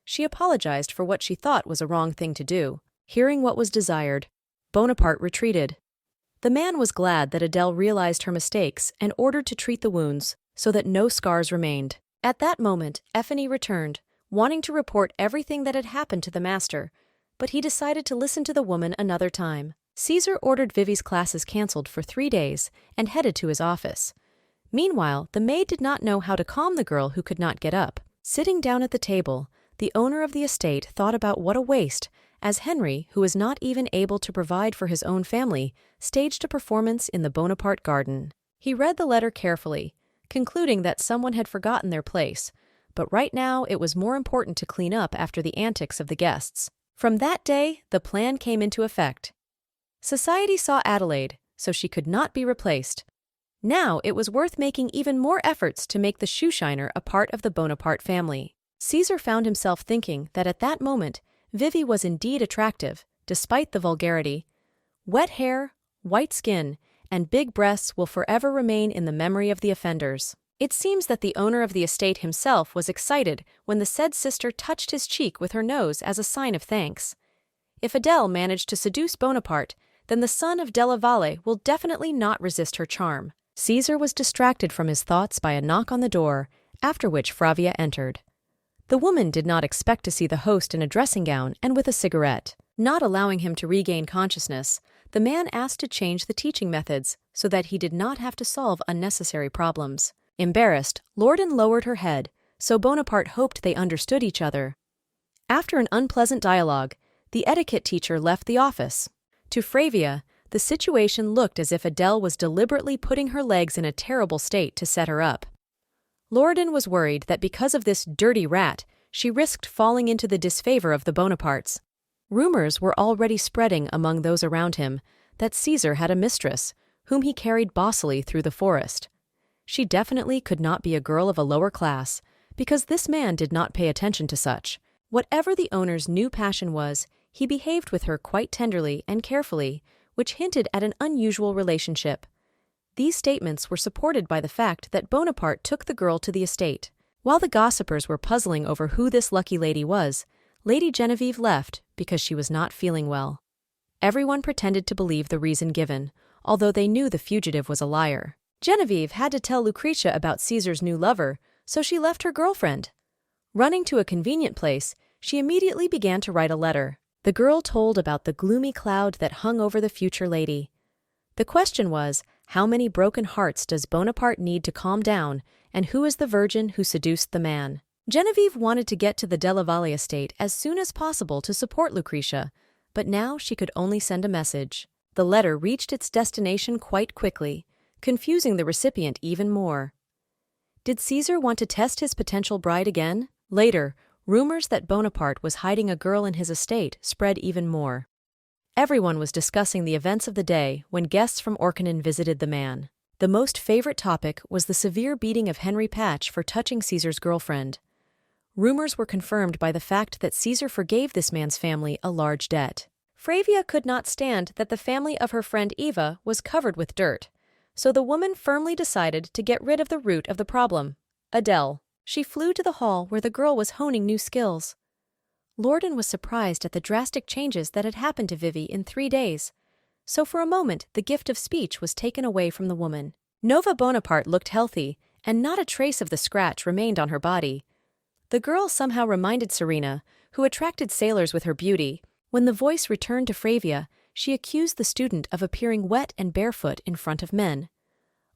She apologized for what she thought was a wrong thing to do. Hearing what was desired, Bonaparte retreated. The man was glad that Adele realized her mistakes and ordered to treat the wounds so that no scars remained. At that moment, Effie returned, wanting to report everything that had happened to the master, but he decided to listen to the woman another time. Caesar ordered Vivi's classes cancelled for 3 days and headed to his office. Meanwhile, the maid did not know how to calm the girl who could not get up. Sitting down at the table, the owner of the estate thought about what a waste, as Henry, who was not even able to provide for his own family, staged a performance in the Bonaparte garden. He read the letter carefully, concluding that someone had forgotten their place, but right now it was more important to clean up after the antics of the guests. From that day, the plan came into effect. Society saw Adelaide, so she could not be replaced. Now it was worth making even more efforts to make the shoeshiner a part of the Bonaparte family. Caesar found himself thinking that at that moment, Vivi was indeed attractive, despite the vulgarity. Wet hair, white skin, and big breasts will forever remain in the memory of the offenders. It seems that the owner of the estate himself was excited when the said sister touched his cheek with her nose as a sign of thanks. If Adele managed to seduce Bonaparte, then the son of Della Valle will definitely not resist her charm. Caesar was distracted from his thoughts by a knock on the door, after which Fravia entered. The woman did not expect to see the host in a dressing gown and with a cigarette. Not allowing him to regain consciousness, the man asked to change the teaching methods so that he did not have to solve unnecessary problems. Embarrassed, Lorden lowered her head, so Bonaparte hoped they understood each other. After an unpleasant dialogue, the etiquette teacher left the office. To Fravia, the situation looked as if Adele was deliberately putting her legs in a terrible state to set her up. Lorden was worried that because of this dirty rat, she risked falling into the disfavor of the Bonapartes. Rumors were already spreading among those around him that Caesar had a mistress, whom he carried bossily through the forest. She definitely could not be a girl of a lower class, because this man did not pay attention to such. Whatever the owner's new passion was, he behaved with her quite tenderly and carefully, which hinted at an unusual relationship. These statements were supported by the fact that Bonaparte took the girl to the estate. While the gossipers were puzzling over who this lucky lady was, Lady Genevieve left because she was not feeling well. Everyone pretended to believe the reason given, although they knew the fugitive was a liar. Genevieve had to tell Lucretia about Caesar's new lover, so she left her girlfriend. Running to a convenient place, she immediately began to write a letter. The girl told about the gloomy cloud that hung over the future lady. The question was, how many broken hearts does Bonaparte need to calm down, and who is the virgin who seduced the man? Genevieve wanted to get to the Della Valle estate as soon as possible to support Lucretia, but now she could only send a message. The letter reached its destination quite quickly, confusing the recipient even more. Did Caesar want to test his potential bride again? Later, rumors that Bonaparte was hiding a girl in his estate spread even more. Everyone was discussing the events of the day when guests from Orkhanon visited the man. The most favorite topic was the severe beating of Henry Patch for touching Caesar's girlfriend. Rumors were confirmed by the fact that Caesar forgave this man's family a large debt. Flavia could not stand that the family of her friend Eva was covered with dirt, so the woman firmly decided to get rid of the root of the problem, Adele. She flew to the hall where the girl was honing new skills. Lorden was surprised at the drastic changes that had happened to Vivi in 3 days, so for a moment the gift of speech was taken away from the woman. Nova Bonaparte looked healthy, and not a trace of the scratch remained on her body. The girl somehow reminded Serena, who attracted sailors with her beauty. When the voice returned to Flavia, she accused the student of appearing wet and barefoot in front of men.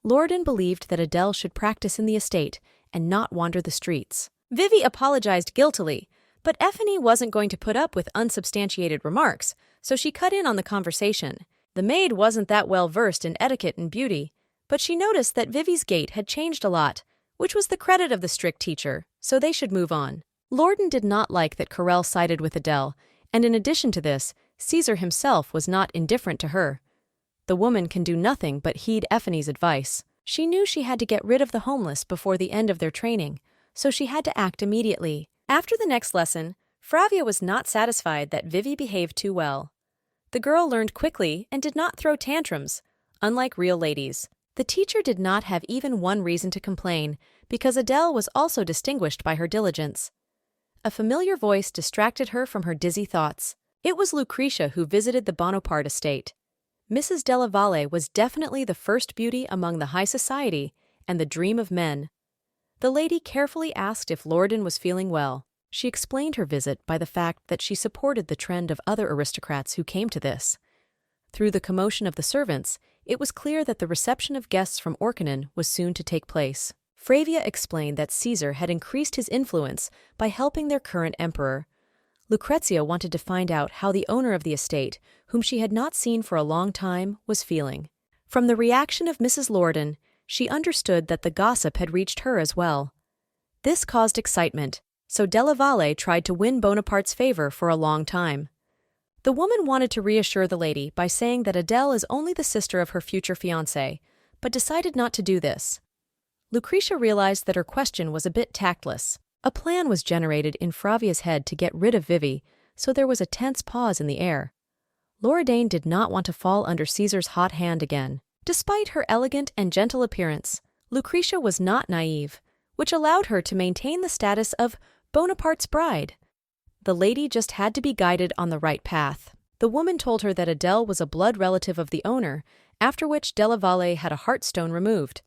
Lorden believed that Adele should practice in the estate and not wander the streets. Vivi apologized guiltily, but Effie wasn't going to put up with unsubstantiated remarks, so she cut in on the conversation. The maid wasn't that well versed in etiquette and beauty, but she noticed that Vivi's gait had changed a lot, which was the credit of the strict teacher, so they should move on. Lorden did not like that Carell sided with Adele, and in addition to this, Caesar himself was not indifferent to her. The woman can do nothing but heed Effie's advice. She knew she had to get rid of the homeless before the end of their training, so she had to act immediately. After the next lesson, Flavia was not satisfied that Vivi behaved too well. The girl learned quickly and did not throw tantrums, unlike real ladies. The teacher did not have even one reason to complain, because Adele was also distinguished by her diligence. A familiar voice distracted her from her dizzy thoughts. It was Lucretia who visited the Bonaparte estate. Mrs. Della Valle was definitely the first beauty among the high society and the dream of men. The lady carefully asked if Lorden was feeling well. She explained her visit by the fact that she supported the trend of other aristocrats who came to this. Through the commotion of the servants, it was clear that the reception of guests from Orkhanon was soon to take place. Flavia explained that Caesar had increased his influence by helping their current emperor. Lucrezia wanted to find out how the owner of the estate, whom she had not seen for a long time, was feeling. From the reaction of Mrs. Lorden, she understood that the gossip had reached her as well. This caused excitement, so Della Valle tried to win Bonaparte's favor for a long time. The woman wanted to reassure the lady by saying that Adele is only the sister of her future fiancé, but decided not to do this. Lucretia realized that her question was a bit tactless. A plan was generated in Flavia's head to get rid of Vivi, so there was a tense pause in the air. Loredane did not want to fall under Caesar's hot hand again. Despite her elegant and gentle appearance, Lucretia was not naive, which allowed her to maintain the status of Bonaparte's bride. The lady just had to be guided on the right path. The woman told her that Adele was a blood relative of the owner, after which Della Valle had a heartstone removed.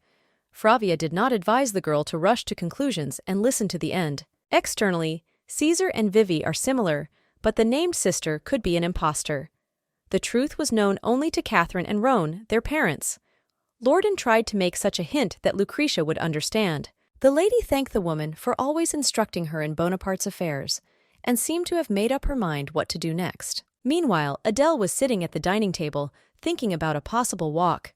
Flavia did not advise the girl to rush to conclusions and listen to the end. Externally, Caesar and Vivi are similar, but the named sister could be an impostor. The truth was known only to Catherine and Roan, their parents. Lorden tried to make such a hint that Lucretia would understand. The lady thanked the woman for always instructing her in Bonaparte's affairs, and seemed to have made up her mind what to do next. Meanwhile, Adele was sitting at the dining table, thinking about a possible walk.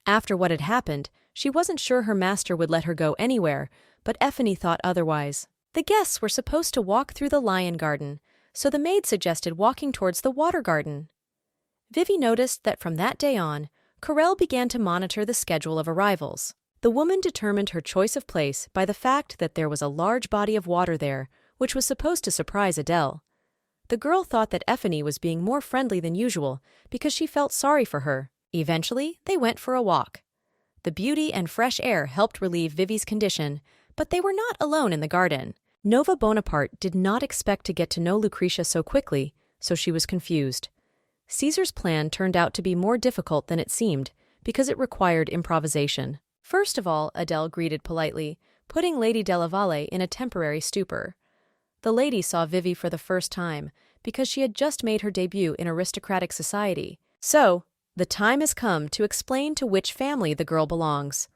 After what had happened, she wasn't sure her master would let her go anywhere, but Effie thought otherwise. The guests were supposed to walk through the lion garden, so the maid suggested walking towards the water garden. Vivi noticed that from that day on, Carell began to monitor the schedule of arrivals. The woman determined her choice of place by the fact that there was a large body of water there, which was supposed to surprise Adele. The girl thought that Effie was being more friendly than usual because she felt sorry for her. Eventually, they went for a walk. The beauty and fresh air helped relieve Vivi's condition, but they were not alone in the garden. Nova Bonaparte did not expect to get to know Lucretia so quickly, so she was confused. Caesar's plan turned out to be more difficult than it seemed, because it required improvisation. First of all, Adele greeted politely, putting Lady Della Valle in a temporary stupor. The lady saw Vivi for the first time, because she had just made her debut in aristocratic society. So, the time has come to explain to which family the girl belongs.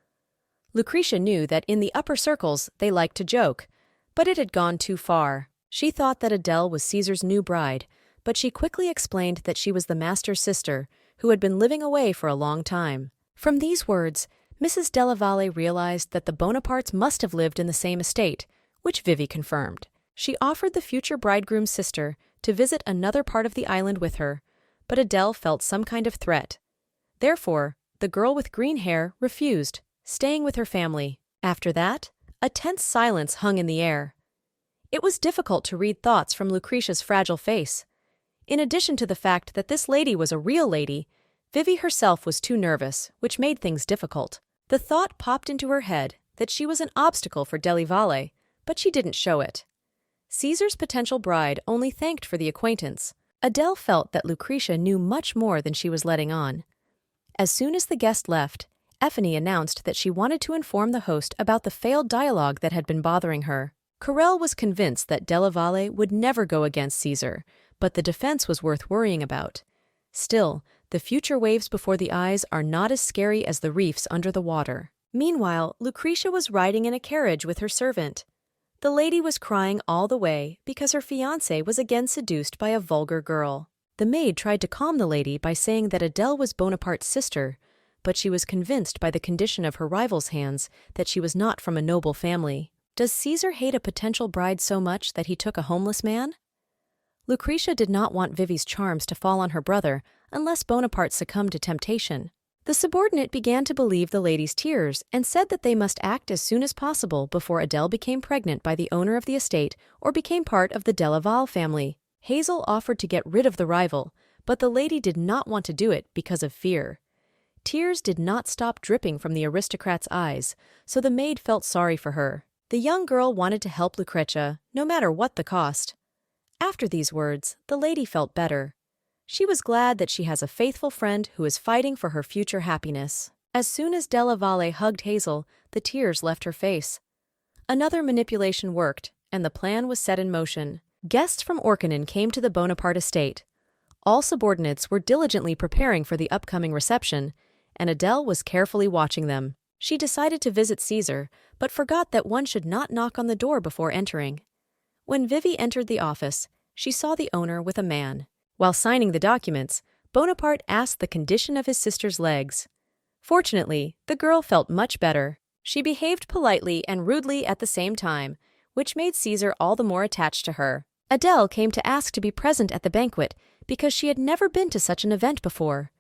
Lucretia knew that in the upper circles they liked to joke, but it had gone too far. She thought that Adele was Caesar's new bride, but she quickly explained that she was the master's sister, who had been living away for a long time. From these words, Mrs. Della Valle realized that the Bonapartes must have lived in the same estate, which Vivi confirmed. She offered the future bridegroom's sister to visit another part of the island with her, but Adele felt some kind of threat. Therefore, the girl with green hair refused, staying with her family. After that, a tense silence hung in the air. It was difficult to read thoughts from Lucretia's fragile face. In addition to the fact that this lady was a real lady, Vivi herself was too nervous, which made things difficult. The thought popped into her head that she was an obstacle for Della Valle, but she didn't show it. Caesar's potential bride only thanked for the acquaintance. Adele felt that Lucretia knew much more than she was letting on. As soon as the guest left, Effie announced that she wanted to inform the host about the failed dialogue that had been bothering her. Carell was convinced that Della Valle would never go against Caesar, but the defense was worth worrying about. Still, the future waves before the eyes are not as scary as the reefs under the water. Meanwhile, Lucretia was riding in a carriage with her servant. The lady was crying all the way because her fiancé was again seduced by a vulgar girl. The maid tried to calm the lady by saying that Adele was Bonaparte's sister, but she was convinced by the condition of her rival's hands that she was not from a noble family. Does Caesar hate a potential bride so much that he took a homeless man? Lucretia did not want Vivi's charms to fall on her brother unless Bonaparte succumbed to temptation. The subordinate began to believe the lady's tears and said that they must act as soon as possible before Adele became pregnant by the owner of the estate or became part of the Della Valle family. Hazel offered to get rid of the rival, but the lady did not want to do it because of fear. Tears did not stop dripping from the aristocrat's eyes, so the maid felt sorry for her. The young girl wanted to help Lucretia, no matter what the cost. After these words, the lady felt better. She was glad that she has a faithful friend who is fighting for her future happiness. As soon as Della Valle hugged Hazel, the tears left her face. Another manipulation worked, and the plan was set in motion. Guests from Orkanen came to the Bonaparte estate. All subordinates were diligently preparing for the upcoming reception, and Adele was carefully watching them. She decided to visit Caesar, but forgot that one should not knock on the door before entering. When Vivi entered the office, she saw the owner with a man. While signing the documents, Bonaparte asked the condition of his sister's legs. Fortunately, the girl felt much better. She behaved politely and rudely at the same time, which made Caesar all the more attached to her. Adele came to ask to be present at the banquet because she had never been to such an event before.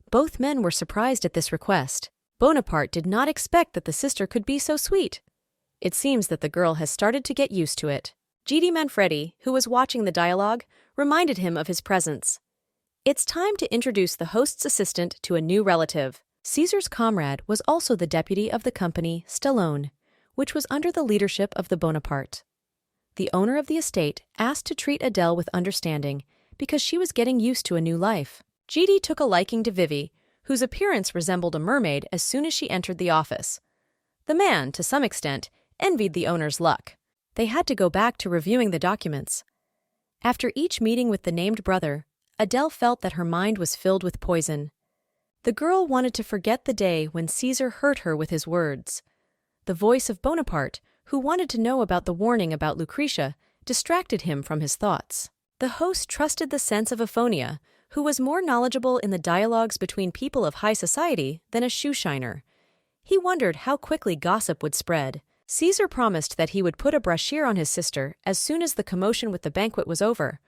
Both men were surprised at this request. Bonaparte did not expect that the sister could be so sweet. It seems that the girl has started to get used to it. G.D. Manfredi, who was watching the dialogue, reminded him of his presence. It's time to introduce the host's assistant to a new relative. Caesar's comrade was also the deputy of the company Stallone, which was under the leadership of the Bonaparte. The owner of the estate asked to treat Adele with understanding because she was getting used to a new life. G.D. took a liking to Vivi, whose appearance resembled a mermaid as soon as she entered the office. The man, to some extent, envied the owner's luck. They had to go back to reviewing the documents. After each meeting with the named brother, Adele felt that her mind was filled with poison. The girl wanted to forget the day when Caesar hurt her with his words. The voice of Bonaparte, who wanted to know about the warning about Lucretia, distracted him from his thoughts. The host trusted the sense of Aphonia, who was more knowledgeable in the dialogues between people of high society than a shoeshiner. He wondered how quickly gossip would spread. Caesar promised that he would put a brochure on his sister as soon as the commotion with the banquet was over.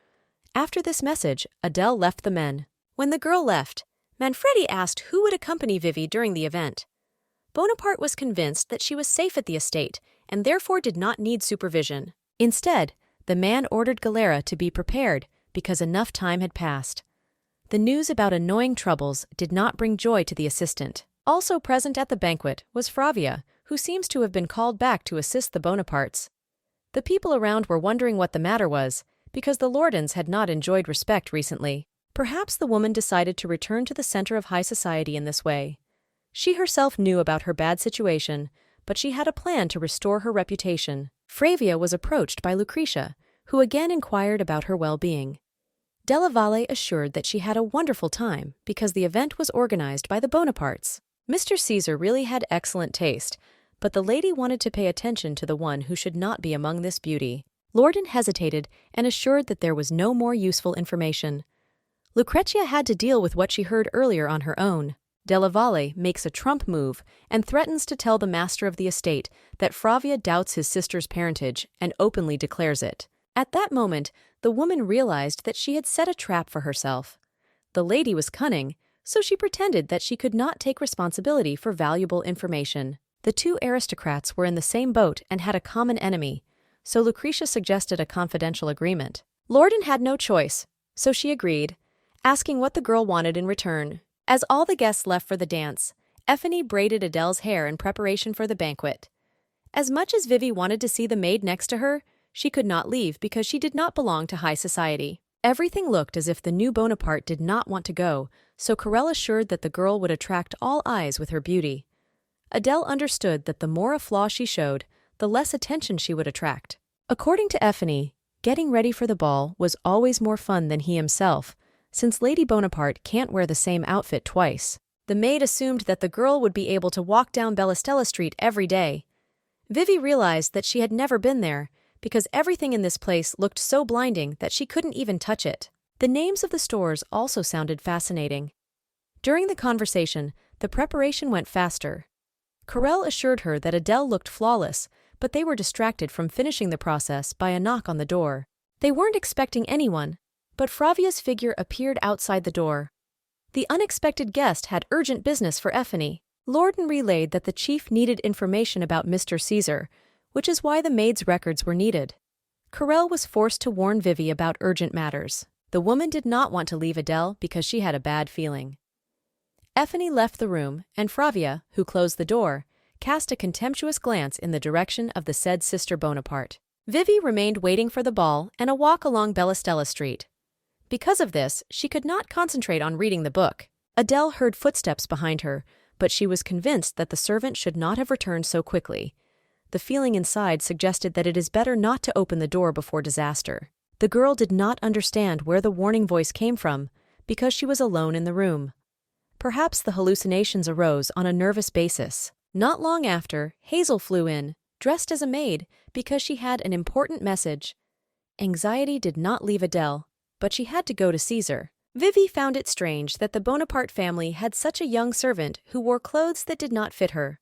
After this message, Adele left the men. When the girl left, Manfredi asked who would accompany Vivi during the event. Bonaparte was convinced that she was safe at the estate and therefore did not need supervision. Instead, the man ordered Galera to be prepared because enough time had passed. The news about annoying troubles did not bring joy to the assistant. Also present at the banquet was Fravia, who seems to have been called back to assist the Bonapartes. The people around were wondering what the matter was, because the Lordans had not enjoyed respect recently. Perhaps the woman decided to return to the center of high society in this way. She herself knew about her bad situation, but she had a plan to restore her reputation. Fravia was approached by Lucretia, who again inquired about her well-being. Della Valle assured that she had a wonderful time because the event was organized by the Bonapartes. Mr. Caesar really had excellent taste, but the lady wanted to pay attention to the one who should not be among this beauty. Lorden hesitated and assured that there was no more useful information. Lucretia had to deal with what she heard earlier on her own. Della Valle makes a trump move and threatens to tell the master of the estate that Fravia doubts his sister's parentage and openly declares it. At that moment, the woman realized that she had set a trap for herself. The lady was cunning, so she pretended that she could not take responsibility for valuable information. The two aristocrats were in the same boat and had a common enemy, so Lucretia suggested a confidential agreement. Lorden had no choice, so she agreed, asking what the girl wanted in return. As all the guests left for the dance, Effie braided Adele's hair in preparation for the banquet. As much as Vivi wanted to see the maid next to her, she could not leave because she did not belong to high society. Everything looked as if the new Bonaparte did not want to go, so Carell assured that the girl would attract all eyes with her beauty. Adele understood that the more a flaw she showed, the less attention she would attract. According to Effie, getting ready for the ball was always more fun than he himself, since Lady Bonaparte can't wear the same outfit twice. The maid assumed that the girl would be able to walk down Bellastella Street every day. Vivi realized that she had never been there, because everything in this place looked so blinding that she couldn't even touch it. The names of the stores also sounded fascinating. During the conversation, the preparation went faster. Carell assured her that Adele looked flawless, but they were distracted from finishing the process by a knock on the door. They weren't expecting anyone, but Fravia's figure appeared outside the door. The unexpected guest had urgent business for Effie. Lorden relayed that the chief needed information about Mr. Caesar, which is why the maid's records were needed. Carell was forced to warn Vivi about urgent matters. The woman did not want to leave Adele because she had a bad feeling. Effie left the room, and Fravia, who closed the door, cast a contemptuous glance in the direction of the said Sister Bonaparte. Vivi remained waiting for the ball and a walk along Bellastella Street. Because of this, she could not concentrate on reading the book. Adele heard footsteps behind her, but she was convinced that the servant should not have returned so quickly. The feeling inside suggested that it is better not to open the door before disaster. The girl did not understand where the warning voice came from, because she was alone in the room. Perhaps the hallucinations arose on a nervous basis. Not long after, Hazel flew in, dressed as a maid, because she had an important message. Anxiety did not leave Adele, but she had to go to Caesar. Vivi found it strange that the Bonaparte family had such a young servant who wore clothes that did not fit her.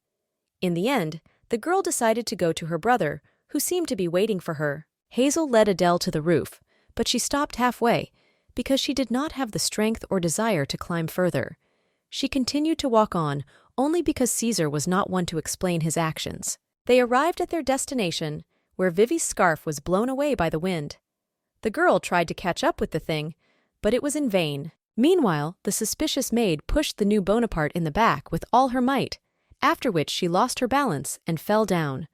In the end, the girl decided to go to her brother, who seemed to be waiting for her. Hazel led Adele to the roof, but she stopped halfway, because she did not have the strength or desire to climb further. She continued to walk on, only because Caesar was not one to explain his actions. They arrived at their destination, where Vivi's scarf was blown away by the wind. The girl tried to catch up with the thing, but it was in vain. Meanwhile, the suspicious maid pushed the new Bonaparte in the back with all her might, after which she lost her balance and fell down.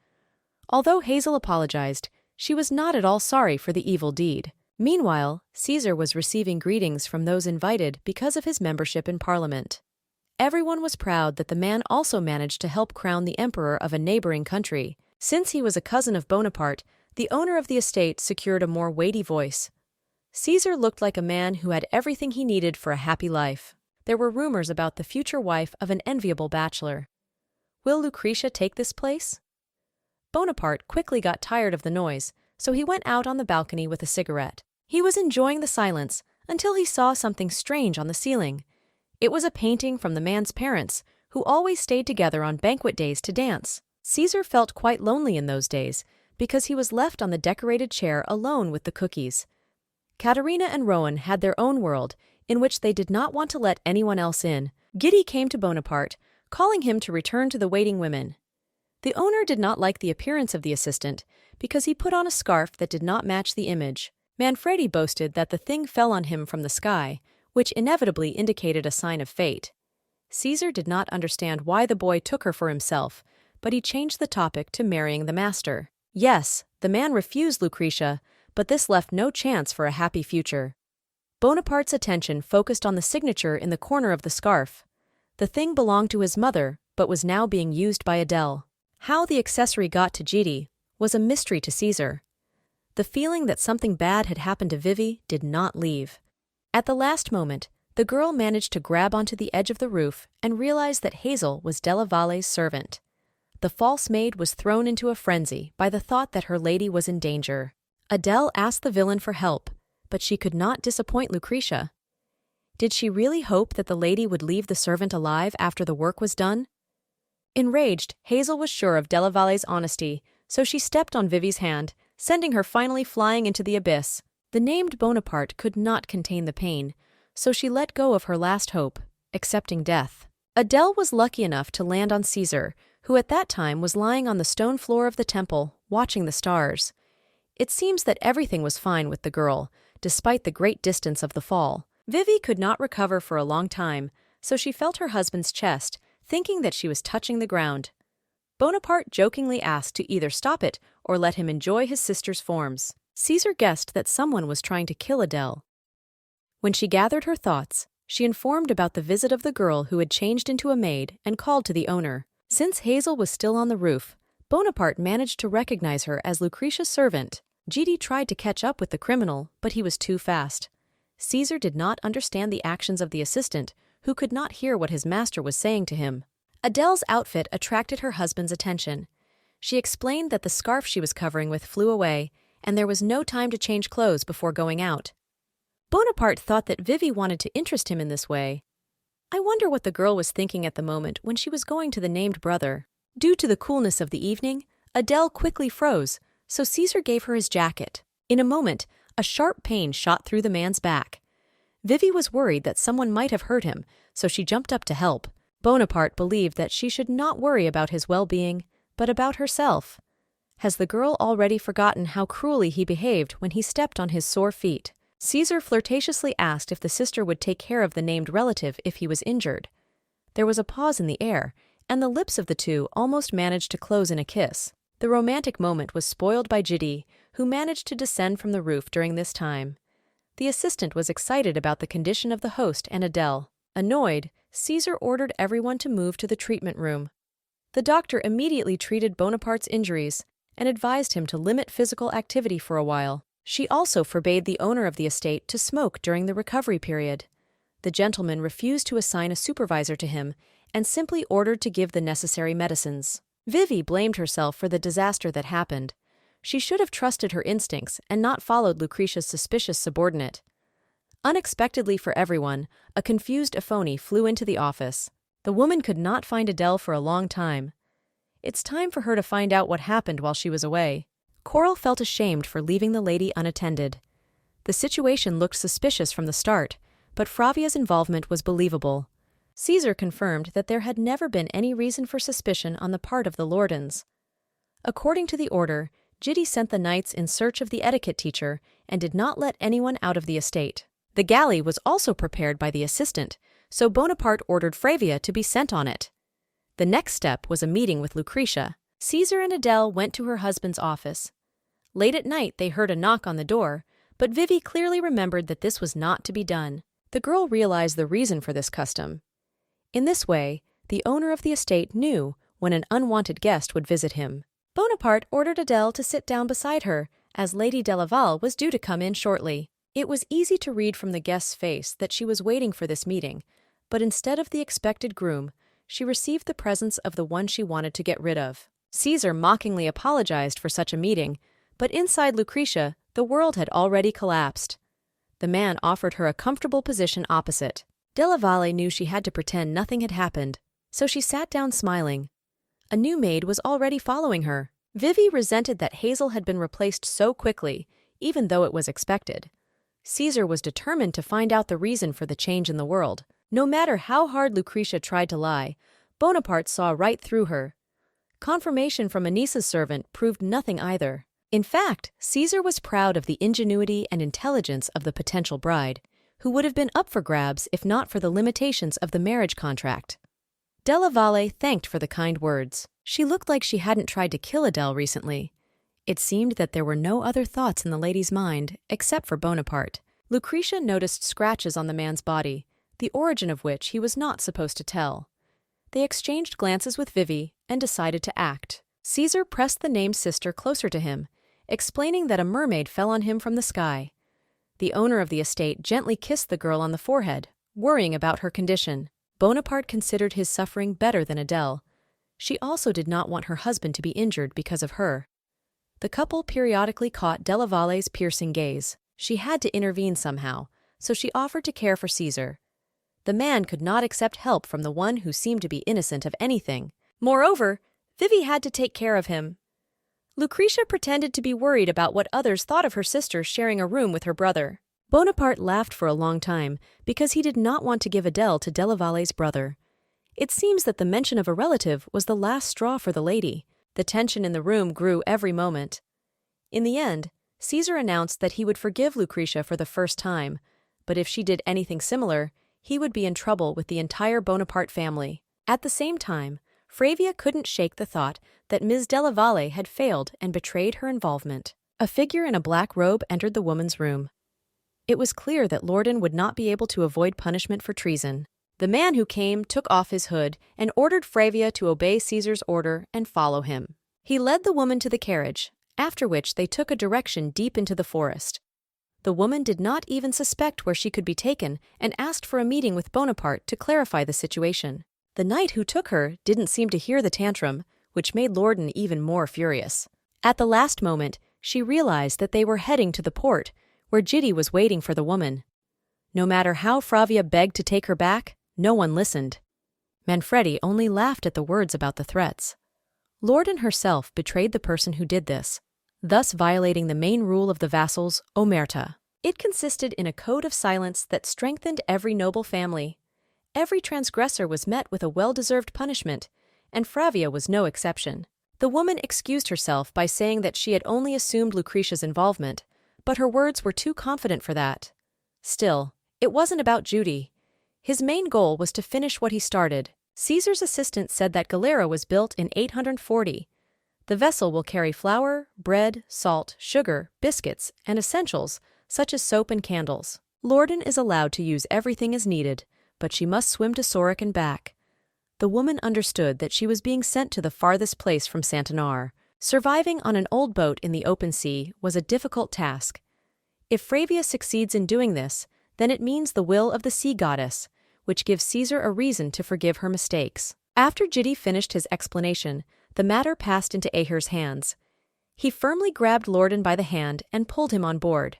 Although Hazel apologized, she was not at all sorry for the evil deed. Meanwhile, Caesar was receiving greetings from those invited because of his membership in Parliament. Everyone was proud that the man also managed to help crown the emperor of a neighboring country. Since he was a cousin of Bonaparte, the owner of the estate secured a more weighty voice. Caesar looked like a man who had everything he needed for a happy life. There were rumors about the future wife of an enviable bachelor. Will Lucretia take this place? Bonaparte quickly got tired of the noise, so he went out on the balcony with a cigarette. He was enjoying the silence until he saw something strange on the ceiling. It was a painting from the man's parents, who always stayed together on banquet days to dance. Caesar felt quite lonely in those days, because he was left on the decorated chair alone with the cookies. Katerina and Rowan had their own world, in which they did not want to let anyone else in. Giddy came to Bonaparte, calling him to return to the waiting women. The owner did not like the appearance of the assistant, because he put on a scarf that did not match the image. Manfredi boasted that the thing fell on him from the sky, which inevitably indicated a sign of fate. Caesar did not understand why the boy took her for himself, but he changed the topic to marrying the master. Yes, the man refused Lucretia, but this left no chance for a happy future. Bonaparte's attention focused on the signature in the corner of the scarf. The thing belonged to his mother, but was now being used by Adele. How the accessory got to Gidi was a mystery to Caesar. The feeling that something bad had happened to Vivi did not leave. At the last moment, the girl managed to grab onto the edge of the roof and realized that Hazel was Della Valle's servant. The false maid was thrown into a frenzy by the thought that her lady was in danger. Adele asked the villain for help, but she could not disappoint Lucretia. Did she really hope that the lady would leave the servant alive after the work was done? Enraged, Hazel was sure of Della Valle's honesty, so she stepped on Vivi's hand, sending her finally flying into the abyss. The named Bonaparte could not contain the pain, so she let go of her last hope, accepting death. Adele was lucky enough to land on Caesar, who at that time was lying on the stone floor of the temple, watching the stars. It seems that everything was fine with the girl, despite the great distance of the fall. Vivi could not recover for a long time, so she felt her husband's chest, thinking that she was touching the ground. Bonaparte jokingly asked to either stop it or let him enjoy his sister's forms. Caesar guessed that someone was trying to kill Adele. When she gathered her thoughts, she informed about the visit of the girl who had changed into a maid and called to the owner. Since Hazel was still on the roof, Bonaparte managed to recognize her as Lucretia's servant. Gidi tried to catch up with the criminal, but he was too fast. Caesar did not understand the actions of the assistant, who could not hear what his master was saying to him. Adele's outfit attracted her husband's attention. She explained that the scarf she was covering with flew away, and there was no time to change clothes before going out. Bonaparte thought that Vivi wanted to interest him in this way. I wonder what the girl was thinking at the moment when she was going to the named brother. Due to the coolness of the evening, Adele quickly froze, so Caesar gave her his jacket. In a moment, a sharp pain shot through the man's back. Vivi was worried that someone might have hurt him, so she jumped up to help. Bonaparte believed that she should not worry about his well-being, but about herself. Has the girl already forgotten how cruelly he behaved when he stepped on his sore feet? Caesar flirtatiously asked if the sister would take care of the named relative if he was injured. There was a pause in the air, and the lips of the two almost managed to close in a kiss. The romantic moment was spoiled by Gidi, who managed to descend from the roof during this time. The assistant was excited about the condition of the host and Adele. Annoyed, Caesar ordered everyone to move to the treatment room. The doctor immediately treated Bonaparte's injuries and advised him to limit physical activity for a while. She also forbade the owner of the estate to smoke during the recovery period. The gentleman refused to assign a supervisor to him and simply ordered to give the necessary medicines. Vivi blamed herself for the disaster that happened. She should have trusted her instincts and not followed Lucretia's suspicious subordinate. Unexpectedly for everyone, a confused Aphone flew into the office. The woman could not find Adele for a long time. It's time for her to find out what happened while she was away. Coral felt ashamed for leaving the lady unattended. The situation looked suspicious from the start, but Fravia's involvement was believable. Caesar confirmed that there had never been any reason for suspicion on the part of the Lordans. According to the order, Gidi sent the knights in search of the etiquette teacher and did not let anyone out of the estate. The galley was also prepared by the assistant, so Bonaparte ordered Fravia to be sent on it. The next step was a meeting with Lucretia. Caesar and Adele went to her husband's office. Late at night they heard a knock on the door, but Vivi clearly remembered that this was not to be done. The girl realized the reason for this custom. In this way, the owner of the estate knew when an unwanted guest would visit him. Bonaparte ordered Adele to sit down beside her, as Lady Delaval was due to come in shortly. It was easy to read from the guest's face that she was waiting for this meeting, but instead of the expected groom, she received the presence of the one she wanted to get rid of. Caesar mockingly apologized for such a meeting, but inside Lucretia, the world had already collapsed. The man offered her a comfortable position opposite. Della Valle knew she had to pretend nothing had happened, so she sat down smiling. A new maid was already following her. Vivi resented that Hazel had been replaced so quickly, even though it was expected. Caesar was determined to find out the reason for the change in the world. No matter how hard Lucretia tried to lie, Bonaparte saw right through her. Confirmation from Anissa's servant proved nothing either. In fact, Caesar was proud of the ingenuity and intelligence of the potential bride, who would have been up for grabs if not for the limitations of the marriage contract. Della Valle thanked for the kind words. She looked like she hadn't tried to kill Adele recently. It seemed that there were no other thoughts in the lady's mind except for Bonaparte. Lucretia noticed scratches on the man's body, the origin of which he was not supposed to tell. They exchanged glances with Vivi and decided to act. Caesar pressed the named sister closer to him, explaining that a mermaid fell on him from the sky. The owner of the estate gently kissed the girl on the forehead, worrying about her condition. Bonaparte considered his suffering better than Adele. She also did not want her husband to be injured because of her. The couple periodically caught Della Valle's piercing gaze. She had to intervene somehow, so she offered to care for Caesar. The man could not accept help from the one who seemed to be innocent of anything. Moreover, Vivi had to take care of him. Lucretia pretended to be worried about what others thought of her sister sharing a room with her brother. Bonaparte laughed for a long time because he did not want to give Adele to Della Valle's brother. It seems that the mention of a relative was the last straw for the lady. The tension in the room grew every moment. In the end, Caesar announced that he would forgive Lucretia for the first time, but if she did anything similar, he would be in trouble with the entire Bonaparte family. At the same time, Fravia couldn't shake the thought that Ms. Della Valle had failed and betrayed her involvement. A figure in a black robe entered the woman's room. It was clear that Lorden would not be able to avoid punishment for treason. The man who came took off his hood and ordered Fravia to obey Caesar's order and follow him. He led the woman to the carriage, after which they took a direction deep into the forest. The woman did not even suspect where she could be taken and asked for a meeting with Bonaparte to clarify the situation. The knight who took her didn't seem to hear the tantrum, which made Lorden even more furious. At the last moment, she realized that they were heading to the port, where Giddy was waiting for the woman. No matter how Fravia begged to take her back, no one listened. Manfredi only laughed at the words about the threats. Lorden herself betrayed the person who did this, thus violating the main rule of the vassals, omerta. It consisted in a code of silence that strengthened every noble family. Every transgressor was met with a well-deserved punishment, and Fravia was no exception. The woman excused herself by saying that she had only assumed Lucretia's involvement, but her words were too confident for that. Still, it wasn't about Judy. His main goal was to finish what he started. Caesar's assistant said that Galera was built in 840. The vessel will carry flour, bread, salt, sugar, biscuits, and essentials such as soap and candles. Lorden is allowed to use everything as needed, but she must swim to Sorek and back. The woman understood that she was being sent to the farthest place from Santanar. Surviving on an old boat in the open sea was a difficult task. If Fravia succeeds in doing this, then it means the will of the sea goddess, which gives Caesar a reason to forgive her mistakes. After Giddy finished his explanation, the matter passed into Aher's hands. He firmly grabbed Lorden by the hand and pulled him on board.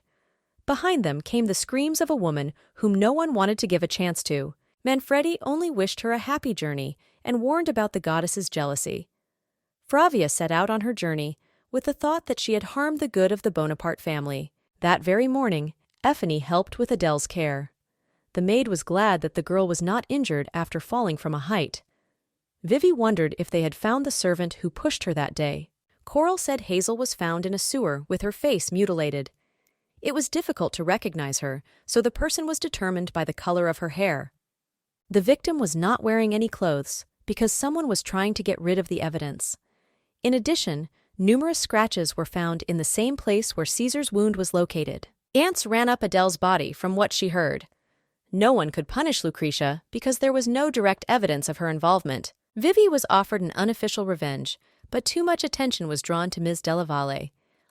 Behind them came the screams of a woman whom no one wanted to give a chance to. Manfredi only wished her a happy journey and warned about the goddess's jealousy. Fravia set out on her journey with the thought that she had harmed the good of the Bonaparte family. That very morning, Effie helped with Adele's care. The maid was glad that the girl was not injured after falling from a height. Vivi wondered if they had found the servant who pushed her that day. Coral said Hazel was found in a sewer with her face mutilated. It was difficult to recognize her, so the person was determined by the color of her hair. The victim was not wearing any clothes because someone was trying to get rid of the evidence. In addition, numerous scratches were found in the same place where Caesar's wound was located. Ants ran up Adele's body from what she heard. No one could punish Lucretia because there was no direct evidence of her involvement. Vivi was offered an unofficial revenge, but too much attention was drawn to Ms. Della Valle.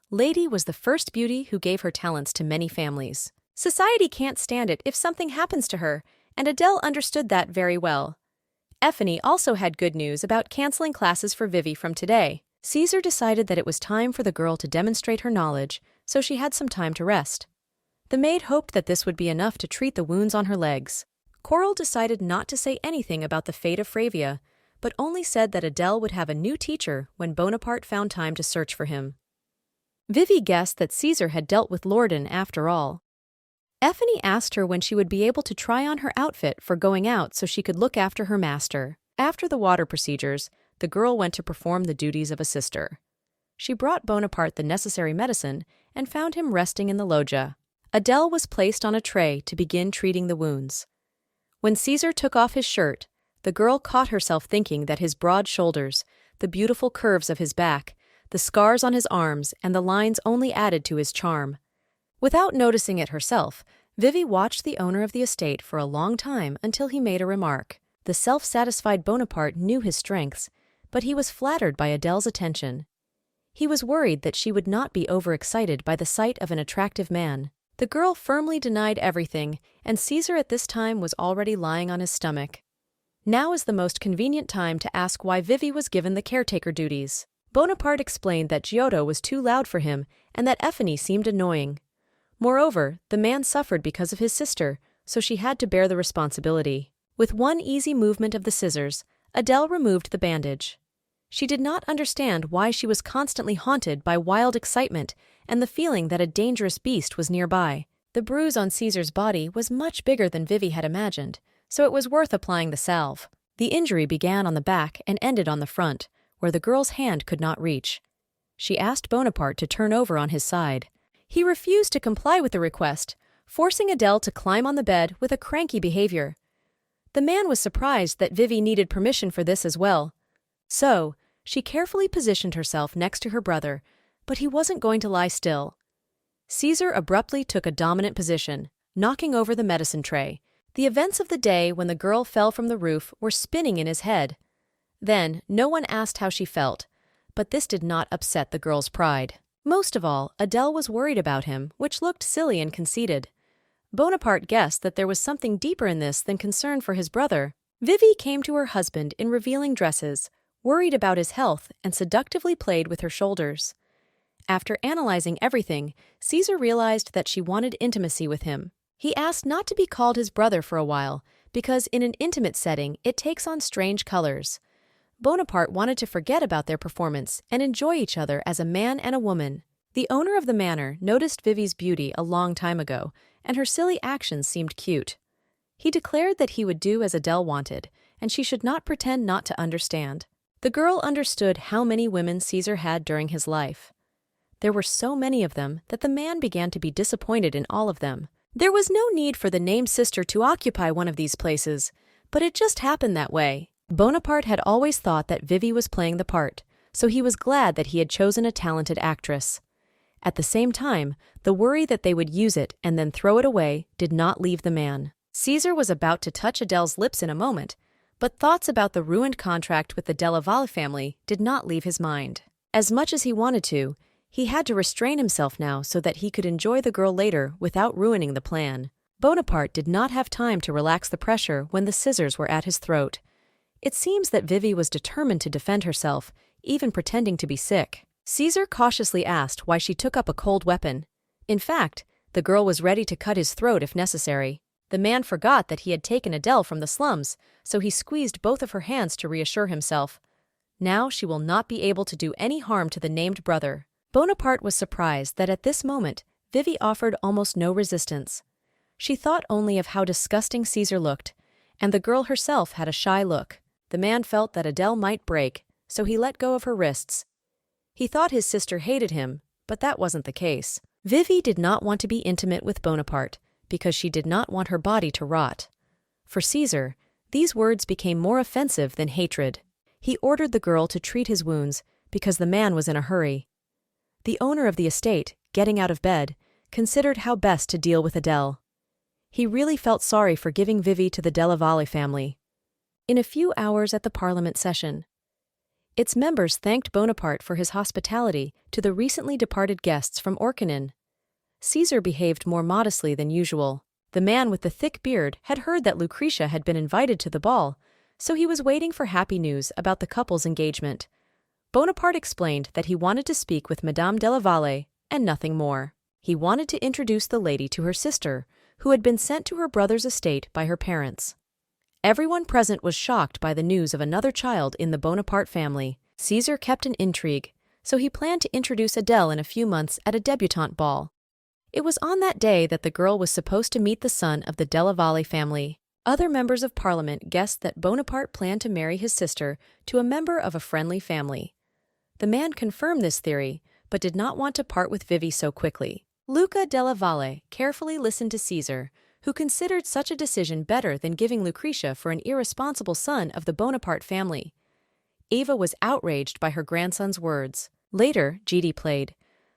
Lady was the first beauty who gave her talents to many families. Society can't stand it if something happens to her, and Adele understood that very well. Effie also had good news about canceling classes for Vivi from today. Caesar decided that it was time for the girl to demonstrate her knowledge, so she had some time to rest. The maid hoped that this would be enough to treat the wounds on her legs. Coral decided not to say anything about the fate of Fravia, but only said that Adele would have a new teacher when Bonaparte found time to search for him. Vivi guessed that Caesar had dealt with Lorden after all. Effie asked her when she would be able to try on her outfit for going out so she could look after her master. After the water procedures, the girl went to perform the duties of a sister. She brought Bonaparte the necessary medicine and found him resting in the loggia. Adele was placed on a tray to begin treating the wounds. When Caesar took off his shirt, the girl caught herself thinking that his broad shoulders, the beautiful curves of his back, the scars on his arms, and the lines only added to his charm. Without noticing it herself, Vivi watched the owner of the estate for a long time until he made a remark. The self-satisfied Bonaparte knew his strengths, but he was flattered by Adele's attention. He was worried that she would not be overexcited by the sight of an attractive man. The girl firmly denied everything, and Caesar at this time was already lying on his stomach. Now is the most convenient time to ask why Vivi was given the caretaker duties. Bonaparte explained that Giotto was too loud for him and that Effie seemed annoying. Moreover, the man suffered because of his sister, so she had to bear the responsibility. With one easy movement of the scissors, Adele removed the bandage. She did not understand why she was constantly haunted by wild excitement and the feeling that a dangerous beast was nearby. The bruise on Caesar's body was much bigger than Vivi had imagined, so it was worth applying the salve. The injury began on the back and ended on the front, where the girl's hand could not reach. She asked Bonaparte to turn over on his side. He refused to comply with the request, forcing Adele to climb on the bed with a cranky behavior. The man was surprised that Vivi needed permission for this as well. So, she carefully positioned herself next to her brother, but he wasn't going to lie still. Caesar abruptly took a dominant position, knocking over the medicine tray. The events of the day when the girl fell from the roof were spinning in his head. Then, no one asked how she felt, but this did not upset the girl's pride. Most of all, Adele was worried about him, which looked silly and conceited. Bonaparte guessed that there was something deeper in this than concern for his brother. Vivi came to her husband in revealing dresses, worried about his health, and seductively played with her shoulders. After analyzing everything, Caesar realized that she wanted intimacy with him. He asked not to be called his brother for a while, because in an intimate setting it takes on strange colors. Bonaparte wanted to forget about their performance and enjoy each other as a man and a woman. The owner of the manor noticed Vivi's beauty a long time ago, and her silly actions seemed cute. He declared that he would do as Adele wanted, and she should not pretend not to understand. The girl understood how many women Caesar had during his life. There were so many of them that the man began to be disappointed in all of them. There was no need for the named sister to occupy one of these places, but it just happened that way. Bonaparte had always thought that Vivi was playing the part, so he was glad that he had chosen a talented actress. At the same time, the worry that they would use it and then throw it away did not leave the man. Caesar was about to touch Adele's lips in a moment, but thoughts about the ruined contract with the Della Valle family did not leave his mind. As much as he wanted to, he had to restrain himself now so that he could enjoy the girl later without ruining the plan. Bonaparte did not have time to relax the pressure when the scissors were at his throat. It seems that Vivi was determined to defend herself, even pretending to be sick. Caesar cautiously asked why she took up a cold weapon. In fact, the girl was ready to cut his throat if necessary. The man forgot that he had taken Adele from the slums, so he squeezed both of her hands to reassure himself. Now she will not be able to do any harm to the named brother. Bonaparte was surprised that at this moment, Vivi offered almost no resistance. She thought only of how disgusting Caesar looked, and the girl herself had a shy look. The man felt that Adele might break, so he let go of her wrists. He thought his sister hated him, but that wasn't the case. Vivi did not want to be intimate with Bonaparte, because she did not want her body to rot. For Caesar, these words became more offensive than hatred. He ordered the girl to treat his wounds, because the man was in a hurry. The owner of the estate, getting out of bed, considered how best to deal with Adele. He really felt sorry for giving Vivi to the Della Valle family. In a few hours at the Parliament session, its members thanked Bonaparte for his hospitality to the recently departed guests from Orcanin. Caesar behaved more modestly than usual. The man with the thick beard had heard that Lucretia had been invited to the ball, so he was waiting for happy news about the couple's engagement. Bonaparte explained that he wanted to speak with Madame Della Valle and nothing more. He wanted to introduce the lady to her sister, who had been sent to her brother's estate by her parents. Everyone present was shocked by the news of another child in the Bonaparte family. Caesar kept an intrigue, so he planned to introduce Adele in a few months at a debutante ball. It was on that day that the girl was supposed to meet the son of the Della Valle family. Other members of Parliament guessed that Bonaparte planned to marry his sister to a member of a friendly family. The man confirmed this theory, but did not want to part with Vivi so quickly. Luca della Valle carefully listened to Caesar, who considered such a decision better than giving Lucretia for an irresponsible son of the Bonaparte family. Eva was outraged by her grandson's words. Later, Gidi played.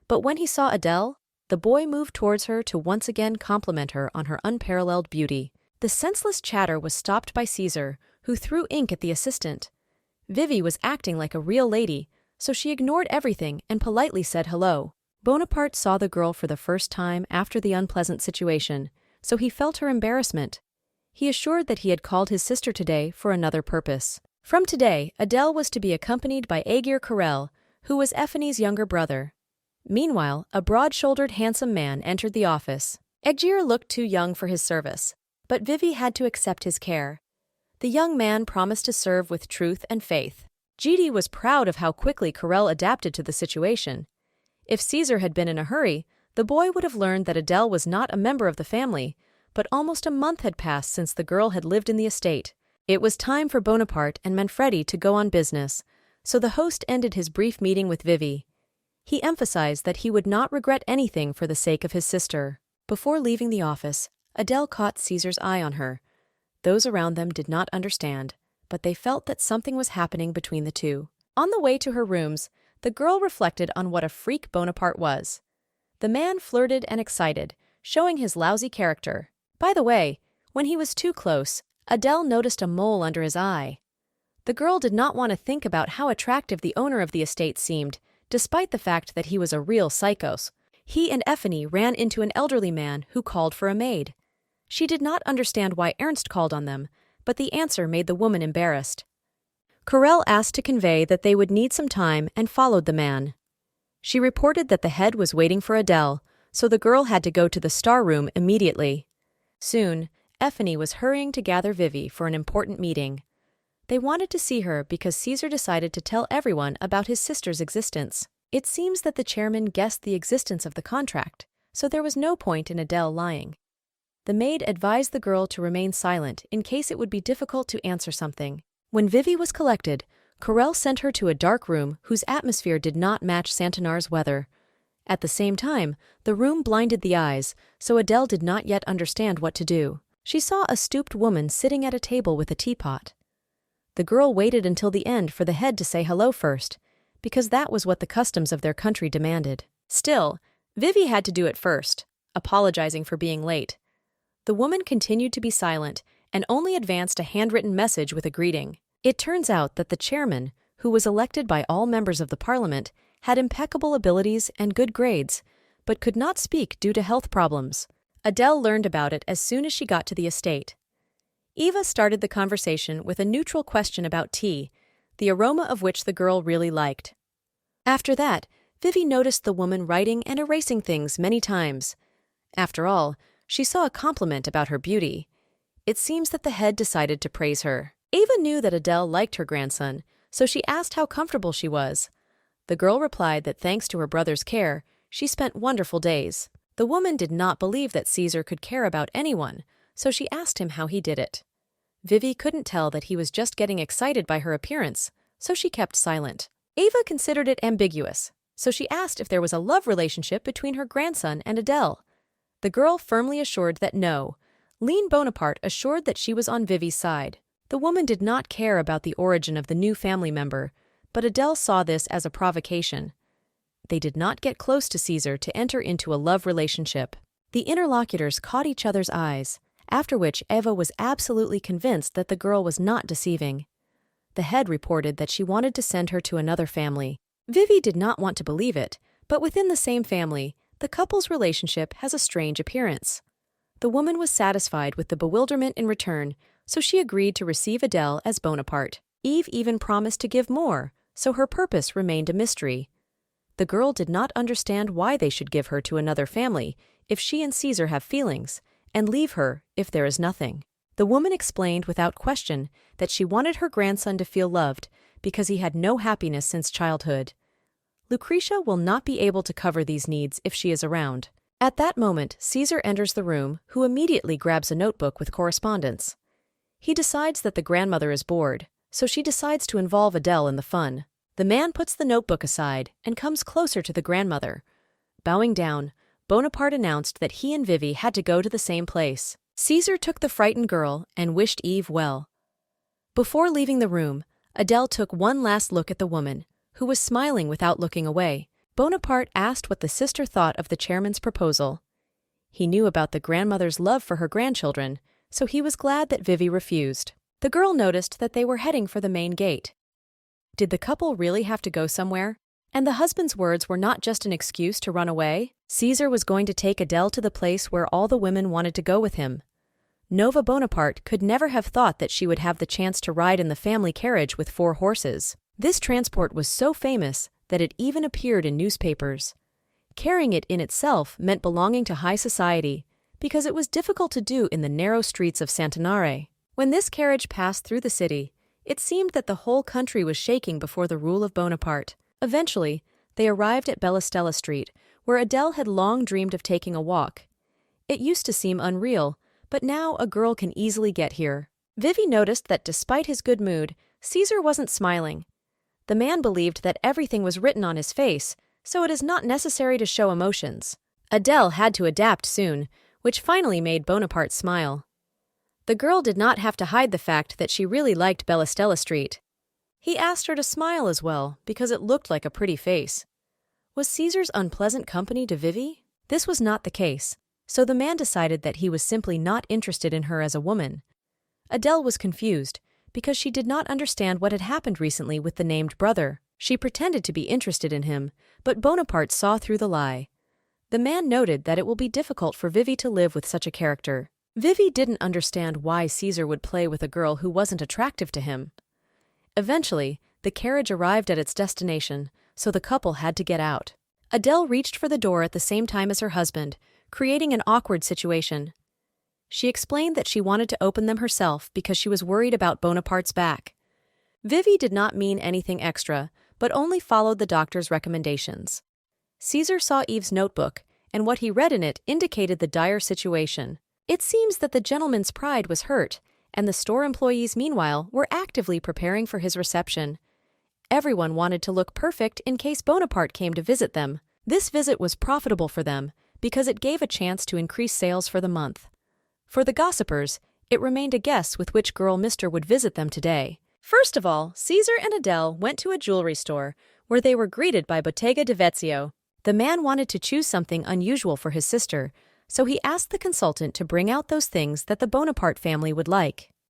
But when he saw Adele, the boy moved towards her to once again compliment her on her unparalleled beauty. The senseless chatter was stopped by Caesar, who threw ink at the assistant. Vivi was acting like a real lady, so she ignored everything and politely said hello. Bonaparte saw the girl for the first time after the unpleasant situation, so he felt her embarrassment. He assured that he had called his sister today for another purpose. From today, Adele was to be accompanied by Aegir Carrel, who was Ephanie's younger brother. Meanwhile, a broad-shouldered handsome man entered the office. Aegir looked too young for his service, but Vivi had to accept his care. The young man promised to serve with truth and faith. Gidi was proud of how quickly Carrel adapted to the situation. If Caesar had been in a hurry, the boy would have learned that Adele was not a member of the family, but almost a month had passed since the girl had lived in the estate. It was time for Bonaparte and Manfredi to go on business, so the host ended his brief meeting with Vivi. He emphasized that he would not regret anything for the sake of his sister. Before leaving the office, Adele caught Caesar's eye on her. Those around them did not understand, but they felt that something was happening between the two. On the way to her rooms, the girl reflected on what a freak Bonaparte was. The man flirted and excited, showing his lousy character. By the way, when he was too close, Adele noticed a mole under his eye. The girl did not want to think about how attractive the owner of the estate seemed, despite the fact that he was a real psychos. He and Ephanie ran into an elderly man who called for a maid. She did not understand why Ernst called on them, but the answer made the woman embarrassed. Carrel asked to convey that they would need some time and followed the man. She reported that the head was waiting for Adele, so the girl had to go to the star room immediately. Soon, Ephanie was hurrying to gather Vivi for an important meeting. They wanted to see her because Caesar decided to tell everyone about his sister's existence. It seems that the chairman guessed the existence of the contract, so there was no point in Adele lying. The maid advised the girl to remain silent in case it would be difficult to answer something. When Vivi was collected, Carrel sent her to a dark room whose atmosphere did not match Santinar's weather. At the same time, the room blinded the eyes, so Adele did not yet understand what to do. She saw a stooped woman sitting at a table with a teapot. The girl waited until the end for the head to say hello first, because that was what the customs of their country demanded. Still, Vivi had to do it first, apologizing for being late. The woman continued to be silent and only advanced a handwritten message with a greeting. It turns out that the chairman, who was elected by all members of the parliament, had impeccable abilities and good grades, but could not speak due to health problems. Adele learned about it as soon as she got to the estate. Eva started the conversation with a neutral question about tea, the aroma of which the girl really liked. After that, Vivi noticed the woman writing and erasing things many times. After all, she saw a compliment about her beauty. It seems that the head decided to praise her. Eva knew that Adele liked her grandson, so she asked how comfortable she was. The girl replied that thanks to her brother's care, she spent wonderful days. The woman did not believe that Caesar could care about anyone, so she asked him how he did it. Vivi couldn't tell that he was just getting excited by her appearance, so she kept silent. Eva considered it ambiguous, so she asked if there was a love relationship between her grandson and Adele. The girl firmly assured that no. Lean Bonaparte assured that she was on Vivi's side. The woman did not care about the origin of the new family member, but Adele saw this as a provocation. They did not get close to Caesar to enter into a love relationship. The interlocutors caught each other's eyes, after which Eva was absolutely convinced that the girl was not deceiving. The head reported that she wanted to send her to another family. Vivi did not want to believe it, but within the same family, the couple's relationship has a strange appearance. The woman was satisfied with the bewilderment in return, so she agreed to receive Adele as Bonaparte. Eve even promised to give more, so her purpose remained a mystery. The girl did not understand why they should give her to another family if she and Caesar have feelings, and leave her if there is nothing. The woman explained without question that she wanted her grandson to feel loved because he had no happiness since childhood. Lucretia will not be able to cover these needs if she is around. At that moment, Caesar enters the room, who immediately grabs a notebook with correspondence. He decides that the grandmother is bored, so she decides to involve Adele in the fun. The man puts the notebook aside and comes closer to the grandmother. Bowing down, Bonaparte announced that he and Vivi had to go to the same place. Caesar took the frightened girl and wished Eve well. Before leaving the room, Adele took one last look at the woman, who was smiling without looking away. Bonaparte asked what the sister thought of the chairman's proposal. He knew about the grandmother's love for her grandchildren, so he was glad that Vivi refused. The girl noticed that they were heading for the main gate. Did the couple really have to go somewhere? And the husband's words were not just an excuse to run away. Caesar was going to take Adele to the place where all the women wanted to go with him. Nova Bonaparte could never have thought that she would have the chance to ride in the family carriage with 4 horses. This transport was so famous that it even appeared in newspapers. Carrying it in itself meant belonging to high society, because it was difficult to do in the narrow streets of Santanare. When this carriage passed through the city, it seemed that the whole country was shaking before the rule of Bonaparte. Eventually, they arrived at Bellastella Street, where Adele had long dreamed of taking a walk. It used to seem unreal, but now a girl can easily get here. Vivi noticed that despite his good mood, Caesar wasn't smiling. The man believed that everything was written on his face, so it is not necessary to show emotions. Adele had to adapt soon, which finally made Bonaparte smile. The girl did not have to hide the fact that she really liked Bellastella Street. He asked her to smile as well, because it looked like a pretty face. Was Caesar's unpleasant company to Vivi? This was not the case, so the man decided that he was simply not interested in her as a woman. Adele was confused, because she did not understand what had happened recently with the named brother. She pretended to be interested in him, but Bonaparte saw through the lie. The man noted that it will be difficult for Vivi to live with such a character. Vivi didn't understand why Caesar would play with a girl who wasn't attractive to him. Eventually, the carriage arrived at its destination, so the couple had to get out. Adele reached for the door at the same time as her husband, creating an awkward situation. She explained that she wanted to open them herself because she was worried about Bonaparte's back. Vivi did not mean anything extra, but only followed the doctor's recommendations. Caesar saw Eve's notebook, and what he read in it indicated the dire situation. It seems that the gentleman's pride was hurt, and the store employees, meanwhile, were actively preparing for his reception. Everyone wanted to look perfect in case Bonaparte came to visit them. This visit was profitable for them, because it gave a chance to increase sales for the month. For the gossipers, it remained a guess with which girl Mr. would visit them today. First of all, Caesar and Adele went to a jewelry store, where they were greeted by Bottega di Vezio. The man wanted to choose something unusual for his sister, so he asked the consultant to bring out those things that the Bonaparte family would like.